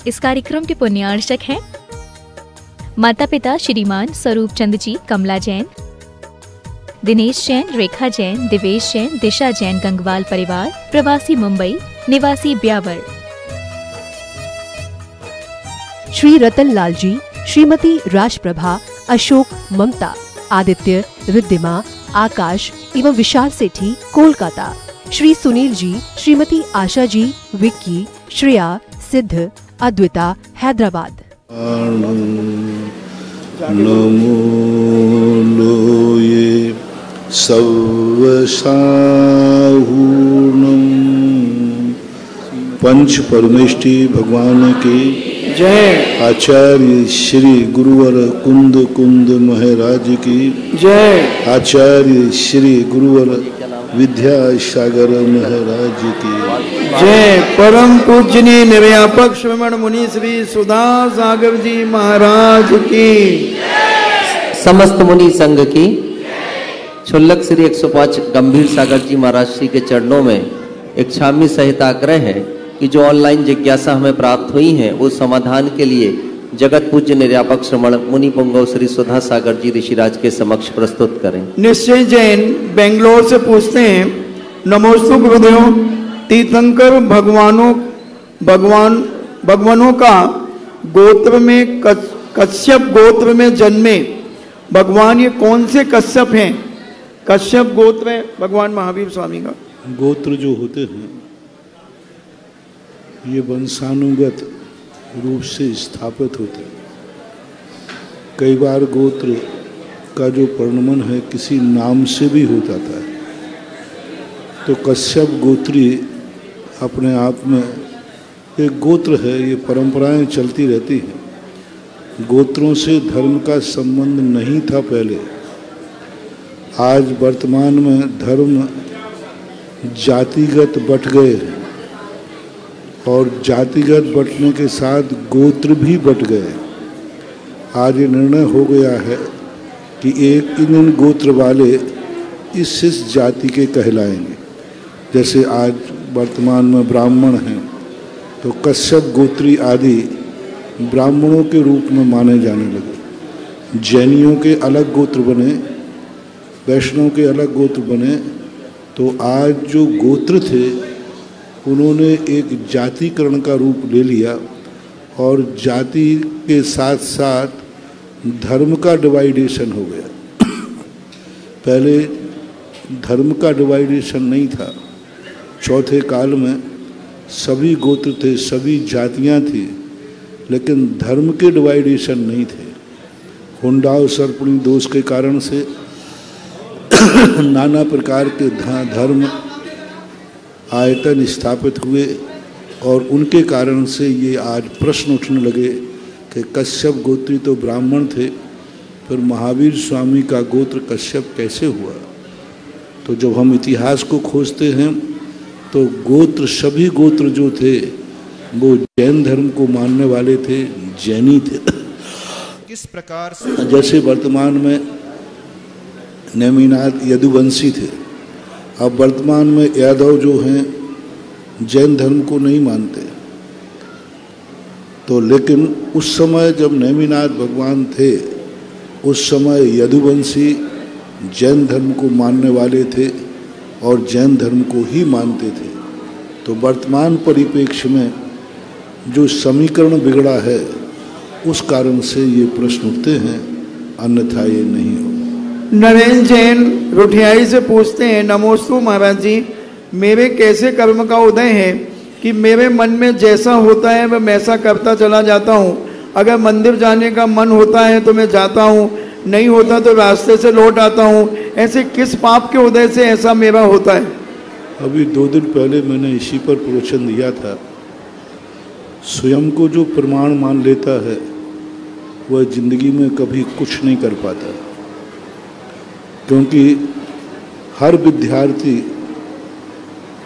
इस कार्यक्रम के पुण्यार्चक हैं माता पिता श्रीमान स्वरूप चंद जी, कमला जैन, दिनेश जैन, रेखा जैन, दिवेश जैन, दिशा जैन, गंगवाल परिवार, प्रवासी मुंबई, निवासी ब्यावर। श्री रतन लाल जी, श्रीमती राजप्रभा, अशोक, ममता, आदित्य, रिद्धिमा, आकाश एवं विशाल सेठी, कोलकाता। श्री सुनील जी, श्रीमती आशा जी, विक्की, श्रेया, सिद्ध, अद्विता, हैदराबाद। नमो लोये सवसाहूर्णम। पंच परमेष्टि भगवान की जय। आचार्य श्री गुरुवर कुंद कुंद महाराज की जय। आचार्य श्री गुरुवर विद्यासागर महाराज की जय। परम पूजनीय निर्व्यापक श्रवण मुनि श्री सुधा सागर जी महाराज की, समस्त मुनि संघ की, छुल्लक श्री 105 गंभीर सागर जी महाराज श्री के चरणों में एक क्षामी सहित आग्रह है कि जो ऑनलाइन जिज्ञासा हमें प्राप्त हुई है उस समाधान के लिए जगत पूज्य निर्व्यापक श्रमण मुनि पुंगव श्री सुधा सागर जी ऋषिराज के समक्ष प्रस्तुत करें। निश्चय जैन बेंगलोर से पूछते हैं, नमोस्तु गुरुदेव, तीर्थंकर भगवानों का गोत्र में कश्यप गोत्र में जन्मे भगवान, ये कौन से कश्यप हैं? कश्यप गोत्र है भगवान महावीर स्वामी का। गोत्र जो होते हैं ये वंशानुगत रूप से स्थापित होते हैं। कई बार गोत्र का जो परिणमन है किसी नाम से भी हो जाता है। तो कश्यप गोत्री अपने आप में एक गोत्र है, ये परंपराएं चलती रहती हैं। गोत्रों से धर्म का संबंध नहीं था पहले। आज वर्तमान में धर्म जातिगत बट गए हैं और जातिगत बंटने के साथ गोत्र भी बट गए। आज ये निर्णय हो गया है कि एक इन गोत्र वाले इस जाति के कहलाएंगे। जैसे आज वर्तमान में ब्राह्मण हैं तो कश्यप गोत्री आदि ब्राह्मणों के रूप में माने जाने लगे। जैनियों के अलग गोत्र बने, वैष्णव के अलग गोत्र बने। तो आज जो गोत्र थे उन्होंने एक जातिकरण का रूप ले लिया और जाति के साथ साथ धर्म का डिवाइडेशन हो गया। पहले धर्म का डिवाइडेशन नहीं था। चौथे काल में सभी गोत्र थे, सभी जातियां थी, लेकिन धर्म के डिवाइडेशन नहीं थे। हुंडाव सर्पणी दोष के कारण से नाना प्रकार के धर्म आयतन स्थापित हुए और उनके कारण से ये आज प्रश्न उठने लगे कि कश्यप गोत्री तो ब्राह्मण थे, फिर महावीर स्वामी का गोत्र कश्यप कैसे हुआ? तो जब हम इतिहास को खोजते हैं तो गोत्र, सभी गोत्र जो थे वो जैन धर्म को मानने वाले थे, जैनी थे। किस प्रकार से जैसे वर्तमान में नेमिनाथ यदुवंशी थे, अब वर्तमान में यादव जो हैं जैन धर्म को नहीं मानते। तो लेकिन उस समय जब नेमिनाथ भगवान थे उस समय यदुवंशी जैन धर्म को मानने वाले थे और जैन धर्म को ही मानते थे। तो वर्तमान परिप्रेक्ष्य में जो समीकरण बिगड़ा है उस कारण से ये प्रश्न उठते हैं, अन्यथा ये नहीं हो। नरेंद्र जैन रुठियाई से पूछते हैं, नमोस्तु महाराज जी, मेरे कैसे कर्म का उदय है कि मेरे मन में जैसा होता है मैं वैसा करता चला जाता हूँ। अगर मंदिर जाने का मन होता है तो मैं जाता हूँ, नहीं होता तो रास्ते से लौट आता हूँ। ऐसे किस पाप के उदय से ऐसा मेरा होता है? अभी 2 दिन पहले मैंने इसी पर प्रवचन दिया था। स्वयं को जो प्रमाण मान लेता है वह जिंदगी में कभी कुछ नहीं कर पाता, क्योंकि हर विद्यार्थी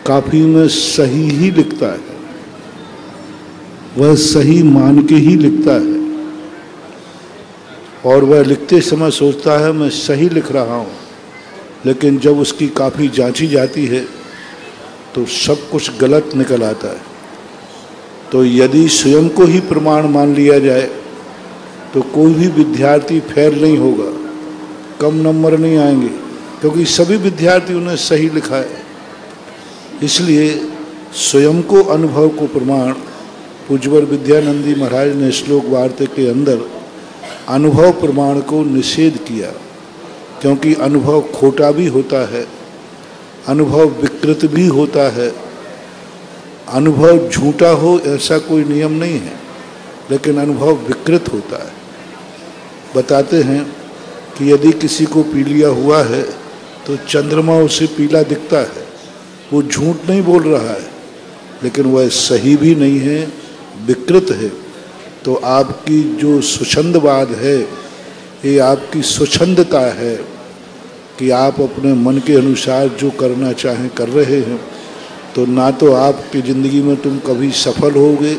काफी में सही ही लिखता है, वह सही मान के ही लिखता है और वह लिखते समय सोचता है मैं सही लिख रहा हूँ, लेकिन जब उसकी काफ़ी जांची जाती है तो सब कुछ गलत निकल आता है। तो यदि स्वयं को ही प्रमाण मान लिया जाए तो कोई भी विद्यार्थी फेल नहीं होगा, कम नंबर नहीं आएंगे, क्योंकि सभी विद्यार्थियों ने सही लिखा है। इसलिए स्वयं को अनुभव को प्रमाण पूज्यवर विद्यानंदी महाराज ने श्लोक वार्ता के अंदर अनुभव प्रमाण को निषेध किया, क्योंकि अनुभव खोटा भी होता है, अनुभव विकृत भी होता है। अनुभव झूठा हो ऐसा कोई नियम नहीं है, लेकिन अनुभव विकृत होता है। बताते हैं कि यदि किसी को पीलिया हुआ है तो चंद्रमा उसे पीला दिखता है, वो झूठ नहीं बोल रहा है, लेकिन वह सही भी नहीं है, विकृत है। तो आपकी जो स्वच्छंदवाद है, ये आपकी स्वच्छंदता है कि आप अपने मन के अनुसार जो करना चाहें कर रहे हैं। तो ना तो आपकी ज़िंदगी में तुम कभी सफल होगे,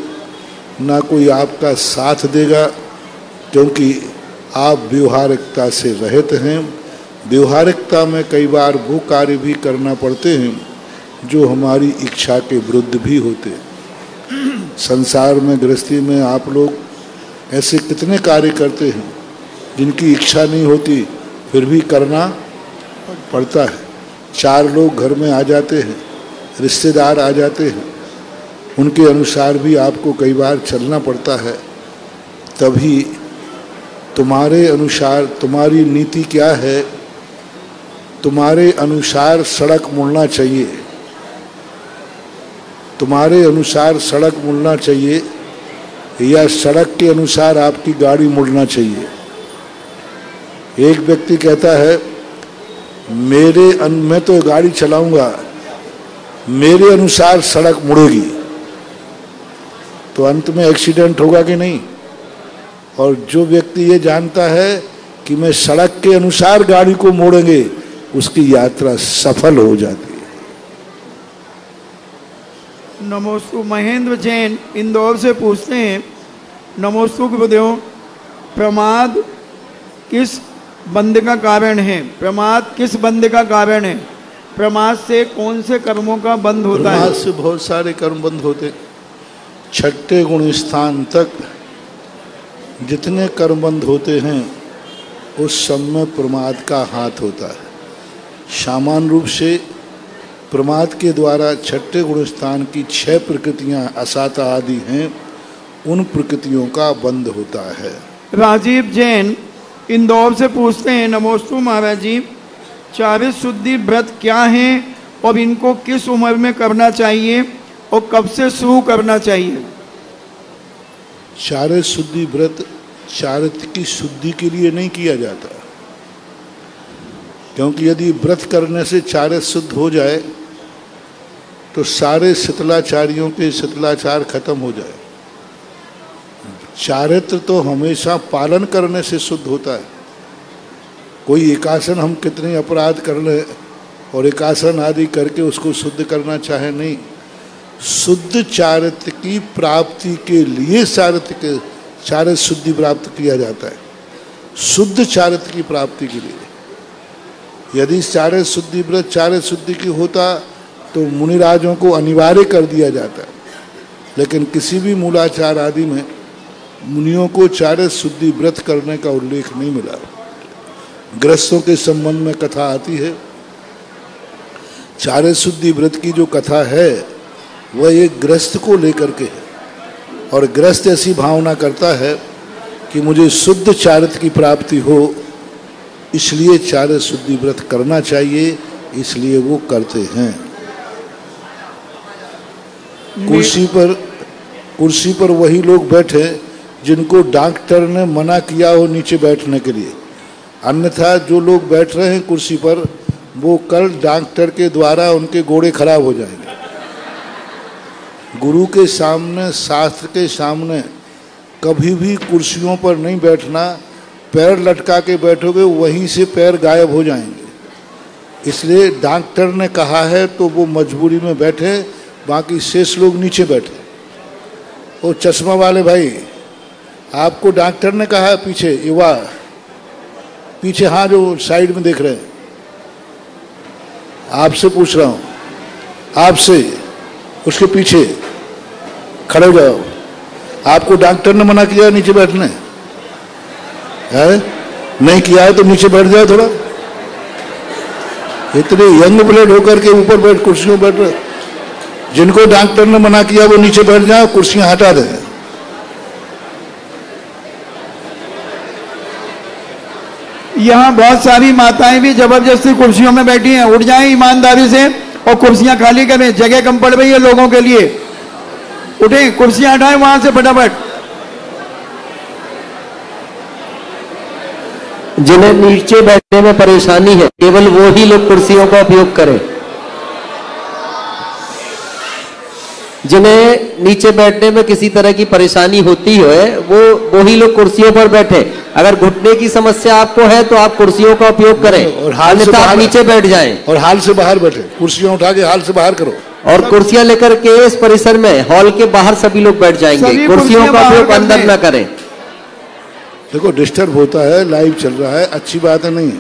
ना कोई आपका साथ देगा, क्योंकि आप व्यवहारिकता से रहित हैं। व्यवहारिकता में कई बार वो कार्य भी करना पड़ते हैं जो हमारी इच्छा के विरुद्ध भी होते हैं। संसार में, गृहस्थी में आप लोग ऐसे कितने कार्य करते हैं जिनकी इच्छा नहीं होती, फिर भी करना पड़ता है। 4 लोग घर में आ जाते हैं, रिश्तेदार आ जाते हैं, उनके अनुसार भी आपको कई बार चलना पड़ता है। तभी तुम्हारे अनुसार, तुम्हारी नीति क्या है, तुम्हारे अनुसार सड़क मुड़ना चाहिए, तुम्हारे अनुसार सड़क मुड़ना चाहिए या सड़क के अनुसार आपकी गाड़ी मुड़ना चाहिए। एक व्यक्ति कहता है मैं तो गाड़ी चलाऊंगा, मेरे अनुसार सड़क मुड़ेगी, तो अंत में एक्सीडेंट होगा कि नहीं। और जो व्यक्ति ये जानता है कि मैं सड़क के अनुसार गाड़ी को मोड़ेंगे, उसकी यात्रा सफल हो जाती है। नमोस्तु महेंद्र जैन इंदौर से पूछते हैं, नमोस्तु गुरुदेव, प्रमाद किस बंध का कारण है? प्रमाद किस बंध का कारण है? प्रमाद से कौन से कर्मों का बंध होता है? प्रमाद से बहुत सारे कर्म बंद होते। 6ठे गुण स्थान तक जितने कर्म बंद होते हैं उस सब में प्रमाद का हाथ होता है। सामान्य रूप से प्रमाद के द्वारा 6ठे गुण स्थान की 6 प्रकृतियां असाता आदि हैं, उन प्रकृतियों का बंध होता है। राजीव जैन इंदौर से पूछते हैं, नमोस्तु महाराज जी, चारित्र शुद्धि व्रत क्या है और इनको किस उम्र में करना चाहिए और कब से शुरू करना चाहिए? चारित्र शुद्धि व्रत चारित्र की शुद्धि के लिए नहीं किया जाता, क्योंकि यदि व्रत करने से चारित्र शुद्ध हो जाए तो सारे शिथिलाचारियों के शिथिलाचार खत्म हो जाए। चारित्र तो हमेशा पालन करने से शुद्ध होता है। कोई एकासन हम कितने अपराध कर ले और एकासन आदि करके उसको शुद्ध करना चाहे, नहीं। शुद्ध चारित्र की प्राप्ति के लिए चारित्र शुद्धि प्राप्त किया जाता है। शुद्ध चारित्र की प्राप्ति के लिए यदि चारित्र शुद्धि व्रत चारित्र शुद्धि की होता तो मुनिराजों को अनिवार्य कर दिया जाता है, लेकिन किसी भी मूलाचार आदि में मुनियों को चारित्र शुद्धि व्रत करने का उल्लेख नहीं मिला। गृहस्थों के संबंध में कथा आती है। चारित्र शुद्धि व्रत की जो कथा है वह एक गृहस्थ को लेकर के है, और गृहस्थ ऐसी भावना करता है कि मुझे शुद्ध चारित्र की प्राप्ति हो, इसलिए चारित्र शुद्धि व्रत करना चाहिए, इसलिए वो करते हैं। कुर्सी पर वही लोग बैठे जिनको डॉक्टर ने मना किया हो नीचे बैठने के लिए, अन्यथा जो लोग बैठ रहे हैं कुर्सी पर वो कल डॉक्टर के द्वारा उनके घोड़े खराब हो जाएंगे। गुरु के सामने, शास्त्र के सामने कभी भी कुर्सियों पर नहीं बैठना। पैर लटका के बैठोगे वहीं से पैर गायब हो जाएंगे। इसलिए डॉक्टर ने कहा है तो वो मजबूरी में बैठे, बाकी शेष लोग नीचे बैठे। वो चश्मा वाले भाई, आपको डॉक्टर ने कहा है पीछे, युवा पीछे, हाँ जो साइड में देख रहे हैं, आपसे पूछ रहा हूँ, आपसे उसके पीछे खड़े हो जाओ। आपको डॉक्टर ने मना किया नीचे बैठने है? नहीं किया है तो नीचे बैठ जाए थोड़ा। इतने यंग ब्लड होकर के ऊपर बैठ कुर्सियों बैठ रहे। जिनको डॉक्टर ने मना किया वो नीचे बैठ जाए, कुर्सियां हटा दें। यहाँ बहुत सारी माताएं भी जबरदस्ती कुर्सियों में बैठी हैं। उठ जाएं ईमानदारी से और कुर्सियां खाली करें, जगह कम पड़ रही है लोगों के लिए। उठें, कुर्सियां हटाएं वहां से फटाफट। जिन्हें नीचे बैठने में परेशानी है केवल वो ही लोग कुर्सियों का उपयोग करें। जिन्हें नीचे बैठने में किसी तरह की परेशानी होती है वो ही लोग कुर्सियों पर बैठे। अगर घुटने की समस्या आपको है तो आप कुर्सियों का उपयोग करें, और हाल से आप नीचे बैठ जाएं और हाल से बाहर बैठे। कुर्सियां उठा के हाल से बाहर करो और कुर्सियां लेकर के इस परिसर में हॉल के बाहर सभी लोग बैठ जाएंगे। कुर्सियों का उपयोग अंदर न करें। देखो डिस्टर्ब होता है, लाइव चल रहा है, अच्छी बात है नहीं।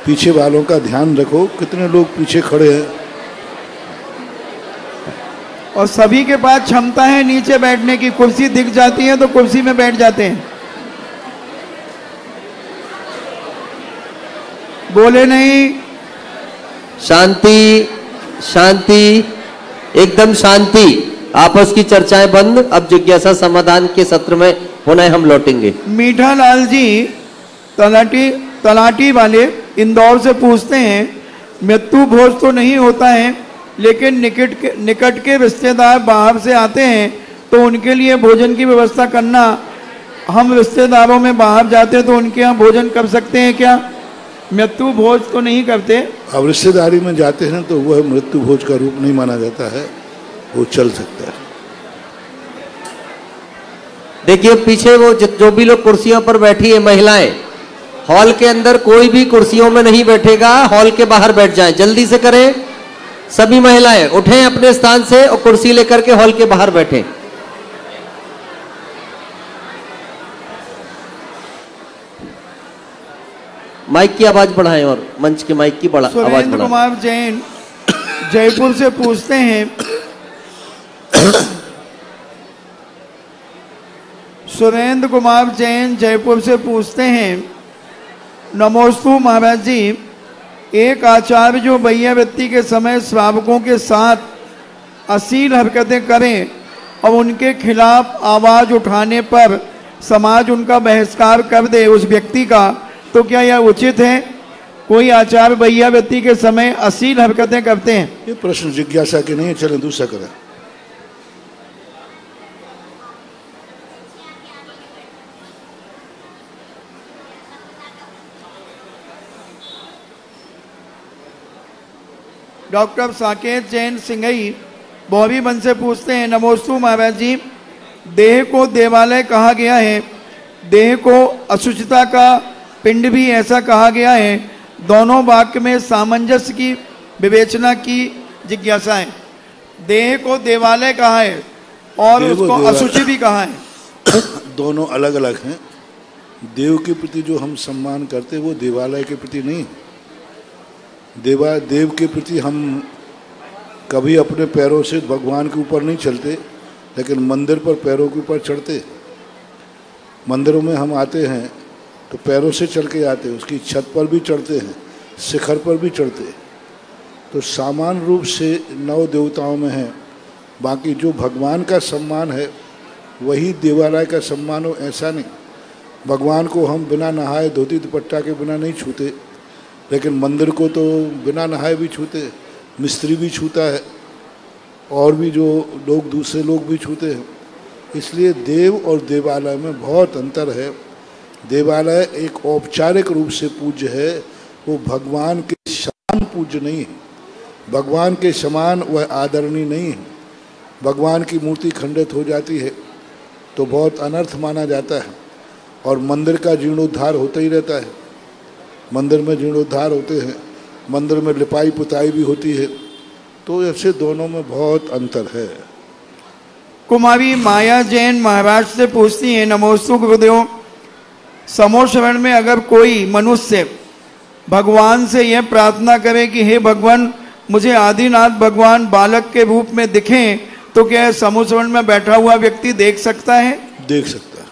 पीछे वालों का ध्यान रखो, कितने लोग पीछे खड़े हैं। और सभी के पास क्षमता है नीचे बैठने की। कुर्सी दिख जाती है तो कुर्सी में बैठ जाते हैं। बोले नहीं। शांति शांति, एकदम शांति। आपस की चर्चाएं बंद। अब जिज्ञासा समाधान के सत्र में पुनः हम लौटेंगे। मीठा लाल जी तलाटी वाले इंदौर से पूछते हैं, मृत्यु भोज तो नहीं होता है लेकिन निकट के रिश्तेदार बाहर से आते हैं तो उनके लिए भोजन की व्यवस्था करना। हम रिश्तेदारों में बाहर जाते हैं तो उनके यहाँ भोजन कर सकते हैं क्या? मृत्यु भोज तो नहीं करते। अब रिश्तेदारी में जाते हैं तो वह मृत्यु भोज का रूप नहीं माना जाता है, वो चल सकता है। देखिए पीछे वो जो भी लोग कुर्सियों पर बैठी है महिलाएं, हॉल के अंदर कोई भी कुर्सियों में नहीं बैठेगा। हॉल के बाहर बैठ जाएं, जल्दी से करें। सभी महिलाएं उठें अपने स्थान से और कुर्सी लेकर के हॉल के बाहर बैठें। माइक की आवाज बढ़ाएं और मंच के माइक की आवाज बढ़ाएं। सुरेंद्र कुमार जैन जयपुर से पूछते हैं, सुरेंद्र कुमार जैन जयपुर से पूछते हैं, नमोस्तु महाराज जी, एक आचार्य जो वैयावृत्ति के समय श्रावकों के साथ अश्लील हरकतें करें और उनके खिलाफ आवाज उठाने पर समाज उनका बहिष्कार कर दे उस व्यक्ति का, तो क्या यह उचित है? कोई आचार्य वैयावृत्ति के समय अश्लील हरकतें करते हैं। ये प्रश्न जिज्ञासा के नहीं है, चलें दूसरा करें। डॉक्टर साकेत जैन सिंघई बौरीबंद से पूछते हैं, नमोस्तु महाराज जी, देह को देवालय कहा गया है, देह को अशुचिता का पिंड भी ऐसा कहा गया है, दोनों वाक्य में सामंजस्य की विवेचना की जिज्ञासा है। देह को देवालय कहा है और उसको अशुचि भी कहा है। दोनों अलग अलग हैं। देव के प्रति जो हम सम्मान करते वो देवालय के प्रति नहीं। देव के प्रति हम कभी अपने पैरों से भगवान के ऊपर नहीं चलते, लेकिन मंदिर पर पैरों के ऊपर चढ़ते। मंदिरों में हम आते हैं तो पैरों से चल के आते हैं, उसकी छत पर भी चढ़ते हैं, शिखर पर भी चढ़ते। तो सामान्य रूप से 9 देवताओं में है। बाकी जो भगवान का सम्मान है वही देवालय का सम्मान हो, ऐसा नहीं। भगवान को हम बिना नहाए धोती दुपट्टा के बिना नहीं छूते, लेकिन मंदिर को तो बिना नहाए भी छूते, मिस्त्री भी छूता है और भी जो लोग दूसरे लोग भी छूते हैं। इसलिए देव और देवालय में बहुत अंतर है। देवालय एक औपचारिक रूप से पूज्य है, वो भगवान के समान पूज्य नहीं है। भगवान के समान वह आदरणीय नहीं है। भगवान की मूर्ति खंडित हो जाती है तो बहुत अनर्थ माना जाता है और मंदिर का जीर्णोद्धार होता ही रहता है। मंदिर में जीर्णोद्धार होते हैं, मंदिर में लिपाई पुताई भी होती है, तो ऐसे दोनों में बहुत अंतर है। कुमारी माया जैन महाराष्ट्र से पूछती हैं, नमोस्तु गुरुदेव, समूह श्रवण में अगर कोई मनुष्य भगवान से यह प्रार्थना करे कि हे भगवान, मुझे आदिनाथ भगवान बालक के रूप में दिखें, तो क्या समूह श्रवण में बैठा हुआ व्यक्ति देख सकता है? देख सकता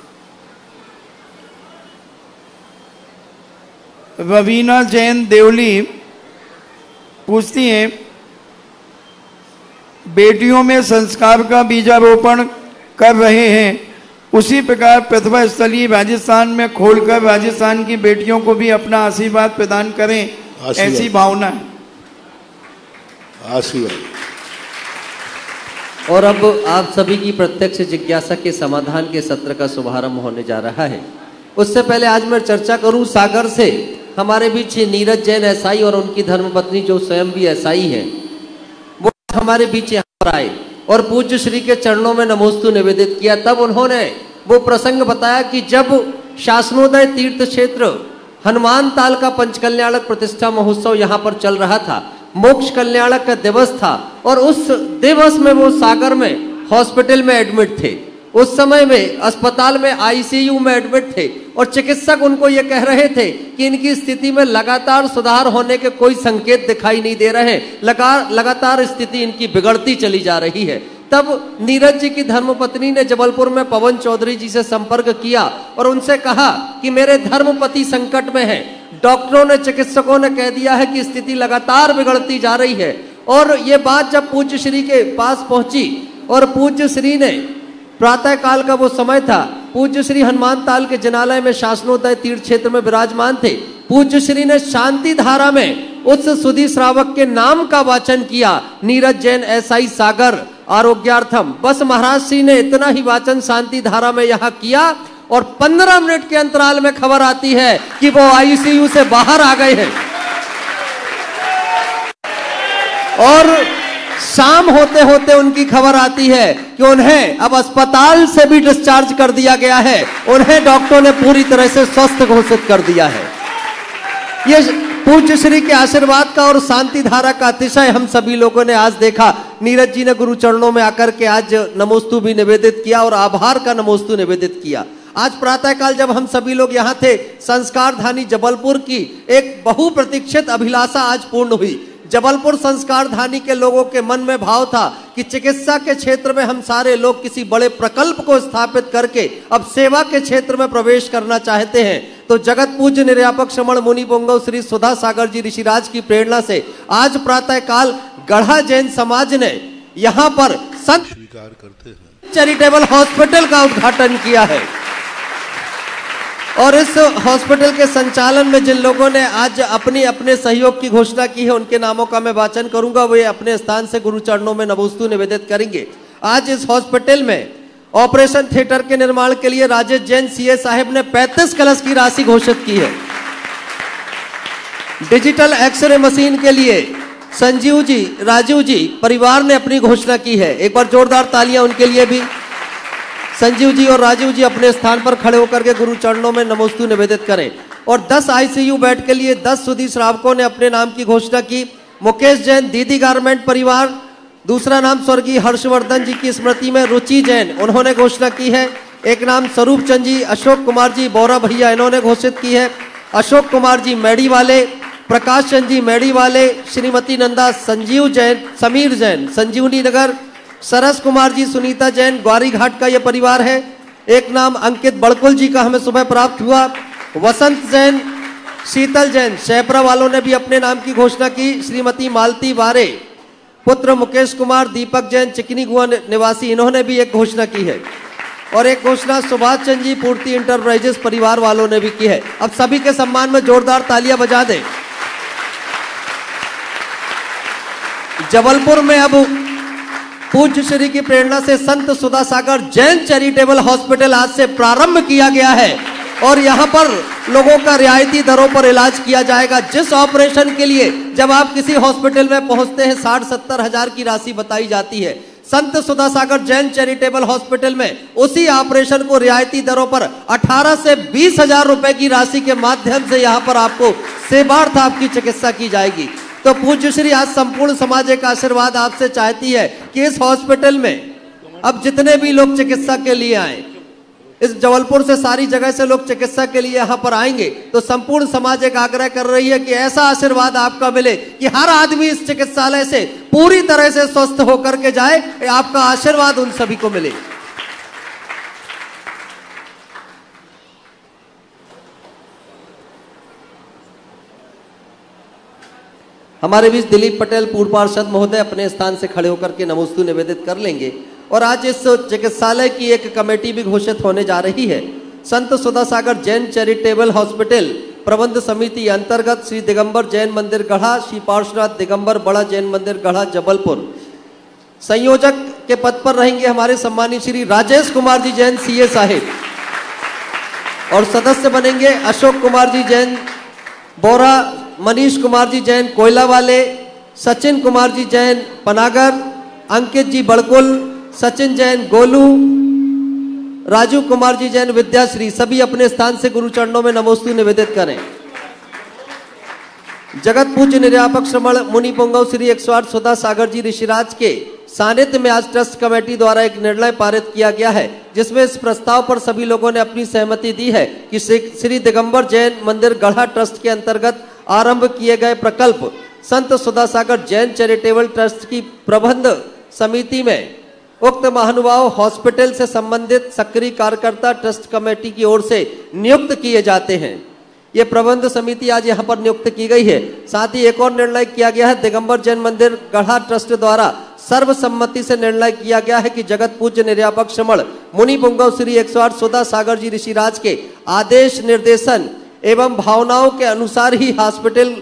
है। रवीना जैन देवली पूछती हैं, बेटियों में संस्कार का बीजारोपण कर रहे हैं, उसी प्रकार प्रतिभा स्थली राजस्थान में खोलकर राजस्थान की बेटियों को भी अपना आशीर्वाद प्रदान करें, ऐसी भावना है। आशीर्वाद। और अब आप सभी की प्रत्यक्ष जिज्ञासा के समाधान के सत्र का शुभारंभ होने जा रहा है। उससे पहले आज मैं चर्चा करूं सागर से हमारे बीच नीरज जैन एसआई और उनकी धर्मपत्नी जो स्वयं भी एसआई हैं, वो हमारे बीच यहाँ पर आए और पूज्य श्री के चरणों में नमोस्तु निवेदित किया। तब उन्होंने वो प्रसंग बताया कि जब शासनोदय तीर्थ क्षेत्र हनुमान ताल का पंचकल्याणक प्रतिष्ठा महोत्सव यहाँ पर चल रहा था, मोक्ष कल्याणक का दिवस था, और उस दिवस में वो सागर में हॉस्पिटल में एडमिट थे। उस समय में अस्पताल में आईसीयू में एडमिट थे और चिकित्सक उनको ये कह रहे थे कि इनकी स्थिति में लगातार सुधार होने के कोई संकेत दिखाई नहीं दे रहे, लगातार स्थिति इनकी बिगड़ती चली जा रही है। तब नीरज जी की धर्मपत्नी ने जबलपुर में पवन चौधरी जी से संपर्क किया और उनसे कहा कि मेरे धर्मपति संकट में है, डॉक्टरों ने, चिकित्सकों ने कह दिया है कि स्थिति लगातार बिगड़ती जा रही है। और ये बात जब पूज्य श्री के पास पहुंची और पूज्य श्री ने, प्रातः काल का वो समय था, पूज्य श्री हनुमान ताल के जनालय में शासनोदय तीर्थ क्षेत्र में विराजमान थे, पूज्य श्री ने शांति धारा में उस सुधी श्रावक के नाम का वाचन किया, नीरज जैन एसआई सागर आरोग्यार्थम। बस महाराज श्री ने इतना ही वाचन शांति धारा में यहाँ किया और 15 मिनट के अंतराल में खबर आती है कि वो आईसीयू से बाहर आ गए हैं। और शाम होते होते उनकी खबर आती है कि उन्हें अब अस्पताल से भी डिस्चार्ज कर दिया गया है, उन्हें डॉक्टरों ने पूरी तरह से स्वस्थ घोषित कर दिया है। ये पूज्य श्री के आशीर्वाद का और शांति धारा का अतिशय हम सभी लोगों ने आज देखा। नीरज जी ने गुरु चरणों में आकर के आज नमोस्तु भी निवेदित किया और आभार का नमोस्तु निवेदित किया। आज प्रातःकाल जब हम सभी लोग यहाँ थे, संस्कार धानी जबलपुर की एक बहुप्रतीक्षित अभिलाषा आज पूर्ण हुई। जबलपुर संस्कार धानी के लोगों के मन में भाव था कि चिकित्सा के क्षेत्र में हम सारे लोग किसी बड़े प्रकल्प को स्थापित करके अब सेवा के क्षेत्र में प्रवेश करना चाहते हैं। तो जगत पूज्य निर्यापक श्रमण मुनि पुंगव श्री सुधा सागर जी ऋषिराज की प्रेरणा से आज प्रातः काल गढ़ा जैन समाज ने यहाँ पर संत स्वीकार करते हैं चैरिटेबल हॉस्पिटल का उद्घाटन किया है। और इस हॉस्पिटल के संचालन में जिन लोगों ने आज अपने सहयोग की घोषणा की है, उनके नामों का मैं वाचन करूंगा, वे अपने स्थान से गुरु चरणों में नमोस्तु निवेदित करेंगे। आज इस हॉस्पिटल में ऑपरेशन थिएटर के निर्माण के लिए राजेश जैन सीए साहब ने 35 कलश की राशि घोषित की है। डिजिटल एक्सरे मशीन के लिए संजीव जी, राजीव जी परिवार ने अपनी घोषणा की है। एक बार जोरदार तालियां उनके लिए भी। संजीव जी और राजीव जी अपने स्थान पर खड़े होकर के गुरु चरणों में नमोस्तु निवेदित करें। और 10 आईसीयू बेड के लिए 10 सुधी श्रावकों ने अपने नाम की घोषणा की। मुकेश जैन दीदी गारमेंट परिवार, दूसरा नाम स्वर्गीय हर्षवर्धन जी की स्मृति में रुचि जैन, उन्होंने घोषणा की है। एक नाम स्वरूप चंद जी, अशोक कुमार जी बोरा भैया, इन्होंने घोषित की है। अशोक कुमार जी मेड़ी वाले, प्रकाश चंद जी मेड़ी वाले, श्रीमती नंदा, संजीव जैन, समीर जैन संजीवनी नगर, सरस कुमार जी, सुनीता जैन ग्वारी घाट का यह परिवार है। एक नाम अंकित बड़कुल जी का हमें सुबह प्राप्त हुआ। वसंत जैन, शीतल जैन शहपरा वालों ने भी अपने नाम की घोषणा की। श्रीमती मालती वारे, पुत्र मुकेश कुमार, दीपक जैन चिकनी गुआ निवासी, इन्होंने भी एक घोषणा की है। और एक घोषणा सुभाष चंद जी पूर्ति इंटरप्राइजेस परिवार वालों ने भी की है। अब सभी के सम्मान में जोरदार तालियां बजा दें। जबलपुर में अब पूज्य श्री की प्रेरणा से संत सुधा सागर जैन चैरिटेबल हॉस्पिटल आज से प्रारंभ किया गया है और यहाँ पर लोगों का रियायती दरों पर इलाज किया जाएगा। जिस ऑपरेशन के लिए जब आप किसी हॉस्पिटल में पहुंचते हैं 60-70 हजार की राशि बताई जाती है, संत सुधा सागर जैन चैरिटेबल हॉस्पिटल में उसी ऑपरेशन को रियायती दरों पर 18 से 20 हजार रुपए की राशि के माध्यम से यहाँ पर आपको सेवार्थ आपकी चिकित्सा की जाएगी। तो पूज्य श्री आज संपूर्ण समाज का आशीर्वाद आपसे चाहती है कि इस हॉस्पिटल में अब जितने भी लोग चिकित्सा के लिए आए, इस जबलपुर से सारी जगह से लोग चिकित्सा के लिए यहाँ पर आएंगे, तो संपूर्ण समाज एक आग्रह कर रही है कि ऐसा आशीर्वाद आपका मिले कि हर आदमी इस चिकित्सालय से पूरी तरह से स्वस्थ होकर के जाए। आपका आशीर्वाद उन सभी को मिले। हमारे बीच दिलीप पटेल पूर्व पार्षद महोदय अपने स्थान से खड़े होकर के नमोस्तु निवेदित कर लेंगे। और आज इस चिकित्सालय की एक कमेटी भी घोषित होने जा रही है। संत सुधा सागर जैन चैरिटेबल हॉस्पिटल प्रबंध समिति अंतर्गत श्री दिगंबर जैन मंदिर गढ़ा, श्री पार्श्वनाथ दिगंबर बड़ा जैन मंदिर गढ़ा जबलपुर। संयोजक के पद पर रहेंगे हमारे सम्मानित श्री राजेश कुमार जी जैन सीए साहिब, और सदस्य बनेंगे अशोक कुमार जी जैन बोरा, मनीष कुमार जी जैन कोयला वाले, सचिन कुमार जी जैन पनागर, अंकित जी बड़कुल, सचिन जैन गोलू, राजू कुमार जी जैन विद्याश्री। सभी अपने स्थान से गुरु चरणों में नमोस्तु निवेदित करें। जगत पूज्य निर्यापक श्रमण मुनि पुंगव श्री 108 सुधा सागर जी ऋषिराज के सानिध्य में आज ट्रस्ट कमेटी द्वारा एक निर्णय पारित किया गया है, जिसमें इस प्रस्ताव पर सभी लोगों ने अपनी सहमति दी है कि श्री दिगंबर जैन मंदिर गढ़ा ट्रस्ट के अंतर्गत आरंभ किए गए प्रकल्प संत सुधा सागर जैन चैरिटेबल ट्रस्ट की प्रबंध समिति में उक्त महानुभाव हॉस्पिटल से संबंधित सक्रिय कार्यकर्ता ट्रस्ट कमेटी की ओर से नियुक्त किए जाते हैं। ये प्रबंध समिति आज यहाँ पर नियुक्त की गई है। साथ ही एक और निर्णय किया गया है, दिगंबर जैन मंदिर गढ़ा ट्रस्ट द्वारा सर्वसम्मति से निर्णय किया गया है कि जगत पूज्य निर्यापक श्रमण मुनि पुंगव श्री 108 सुधा सागर जी ऋषिराज के आदेश निर्देशन एवं भावनाओं के अनुसार ही हॉस्पिटल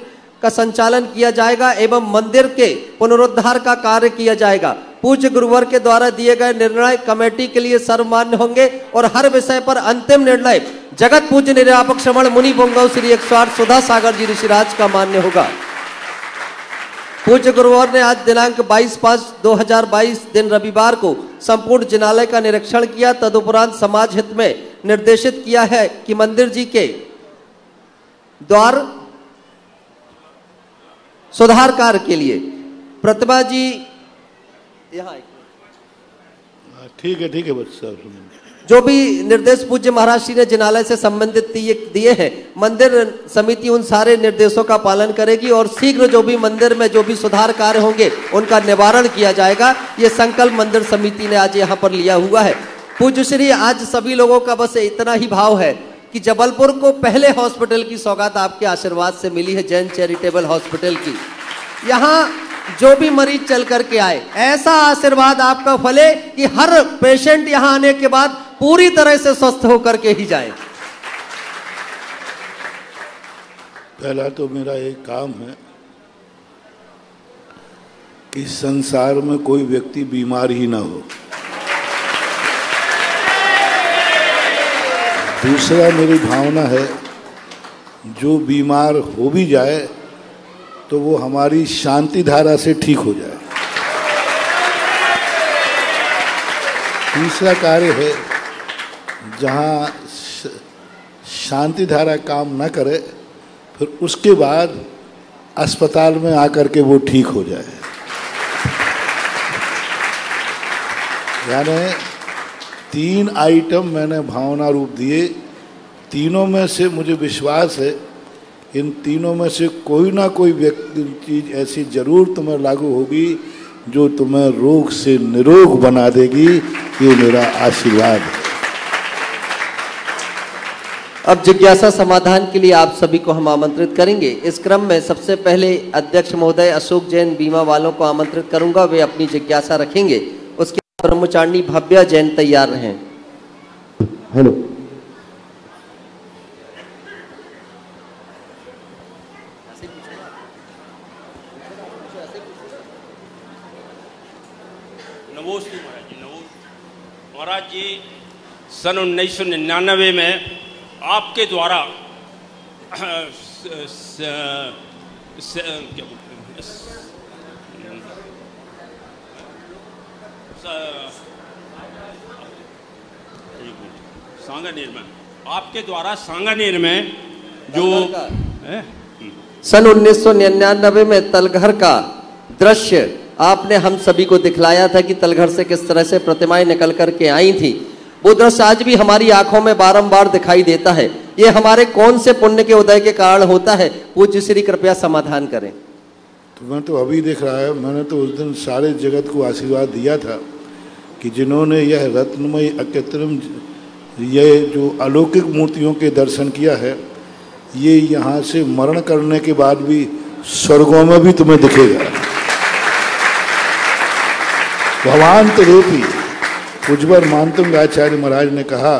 का संचालन किया जाएगा एवं मंदिर के पुनरुद्धार का कार्य किया जाएगा। पूज्य गुरुवर के द्वारा दिए गए निर्णय कमेटी के लिए सर्वमान्य होंगे और हर विषय पर अंतिम निर्णय जगत पूज्य निर्यापक श्रमण मुनि पुंगव श्री 108 सुधा सागर जी ऋषिराज का मान्य होगा। पूज्य गुरुवर ने आज दिनांक 22/5/2022 दिन रविवार को संपूर्ण जिनालय का निरीक्षण किया। तदुपरांत समाज हित में निर्देशित किया है कि मंदिर जी के द्वार सुधार कार्य के लिए प्रतिभा जी यहाँ ठीक है बच्चा, जो भी निर्देश पूज्य महाराज श्री ने जिनालय से संबंधित दिए हैं, मंदिर समिति उन सारे निर्देशों का पालन करेगी और शीघ्र जो भी मंदिर में जो भी सुधार कार्य होंगे उनका निवारण किया जाएगा। ये संकल्प मंदिर समिति ने आज यहाँ पर लिया हुआ है। पूज्य श्री, आज सभी लोगों का बस इतना ही भाव है कि जबलपुर को पहले हॉस्पिटल की सौगात आपके आशीर्वाद से मिली है, जैन चैरिटेबल हॉस्पिटल की। यहाँ जो भी मरीज चल करके आए, ऐसा आशीर्वाद आपका फले कि हर पेशेंट यहाँ आने के बाद पूरी तरह से स्वस्थ होकर के ही जाए। पहला तो मेरा एक काम है कि संसार में कोई व्यक्ति बीमार ही ना हो। दूसरा, मेरी भावना है जो बीमार हो भी जाए तो वो हमारी शांति धारा से ठीक हो जाए। तीसरा कार्य है, जहाँ शांति धारा काम न करे फिर उसके बाद अस्पताल में आकर के वो ठीक हो जाए। यानी 3 आइटम मैंने भावना रूप दिए। तीनों में से मुझे विश्वास है, इन तीनों में से कोई ना कोई व्यक्ति चीज ऐसी जरूर तुम्हें लागू होगी जो तुम्हें रोग से निरोग बना देगी। ये मेरा आशीर्वाद है। अब जिज्ञासा समाधान के लिए आप सभी को हम आमंत्रित करेंगे। इस क्रम में सबसे पहले अध्यक्ष महोदय अशोक जैन बीमा वालों को आमंत्रित करूंगा, वे अपनी जिज्ञासा रखेंगे। उसके बाद ब्रह्मचारिणी भव्या जैन तैयार रहें। हेलो, नमोस्तु महाराज जी। महाराज जी, सन 1999 में आपके द्वारा क्या बोलते हैं, सांगानेर में, आपके द्वारा सांगानेर में जो सन 1999 में तलघर का दृश्य आपने हम सभी को दिखलाया था कि तलघर से किस तरह से प्रतिमाएं निकल करके आई थी। वो दृश्य आज भी हमारी आंखों में बारंबार दिखाई देता है। ये हमारे कौन से पुण्य के उदय के कारण होता है? पूज्य श्री कृपया समाधान करें। तो मैं तो अभी देख रहा है, मैंने तो उस दिन सारे जगत को आशीर्वाद दिया था कि जिन्होंने यह रत्नमय अकृत्रिम ये जो अलौकिक मूर्तियों के दर्शन किया है, ये यहाँ से मरण करने के बाद भी स्वर्गों में भी तुम्हें दिखेगा। भगवान रूपी उज्ज्वल मानतुंग आचार्य महाराज ने कहा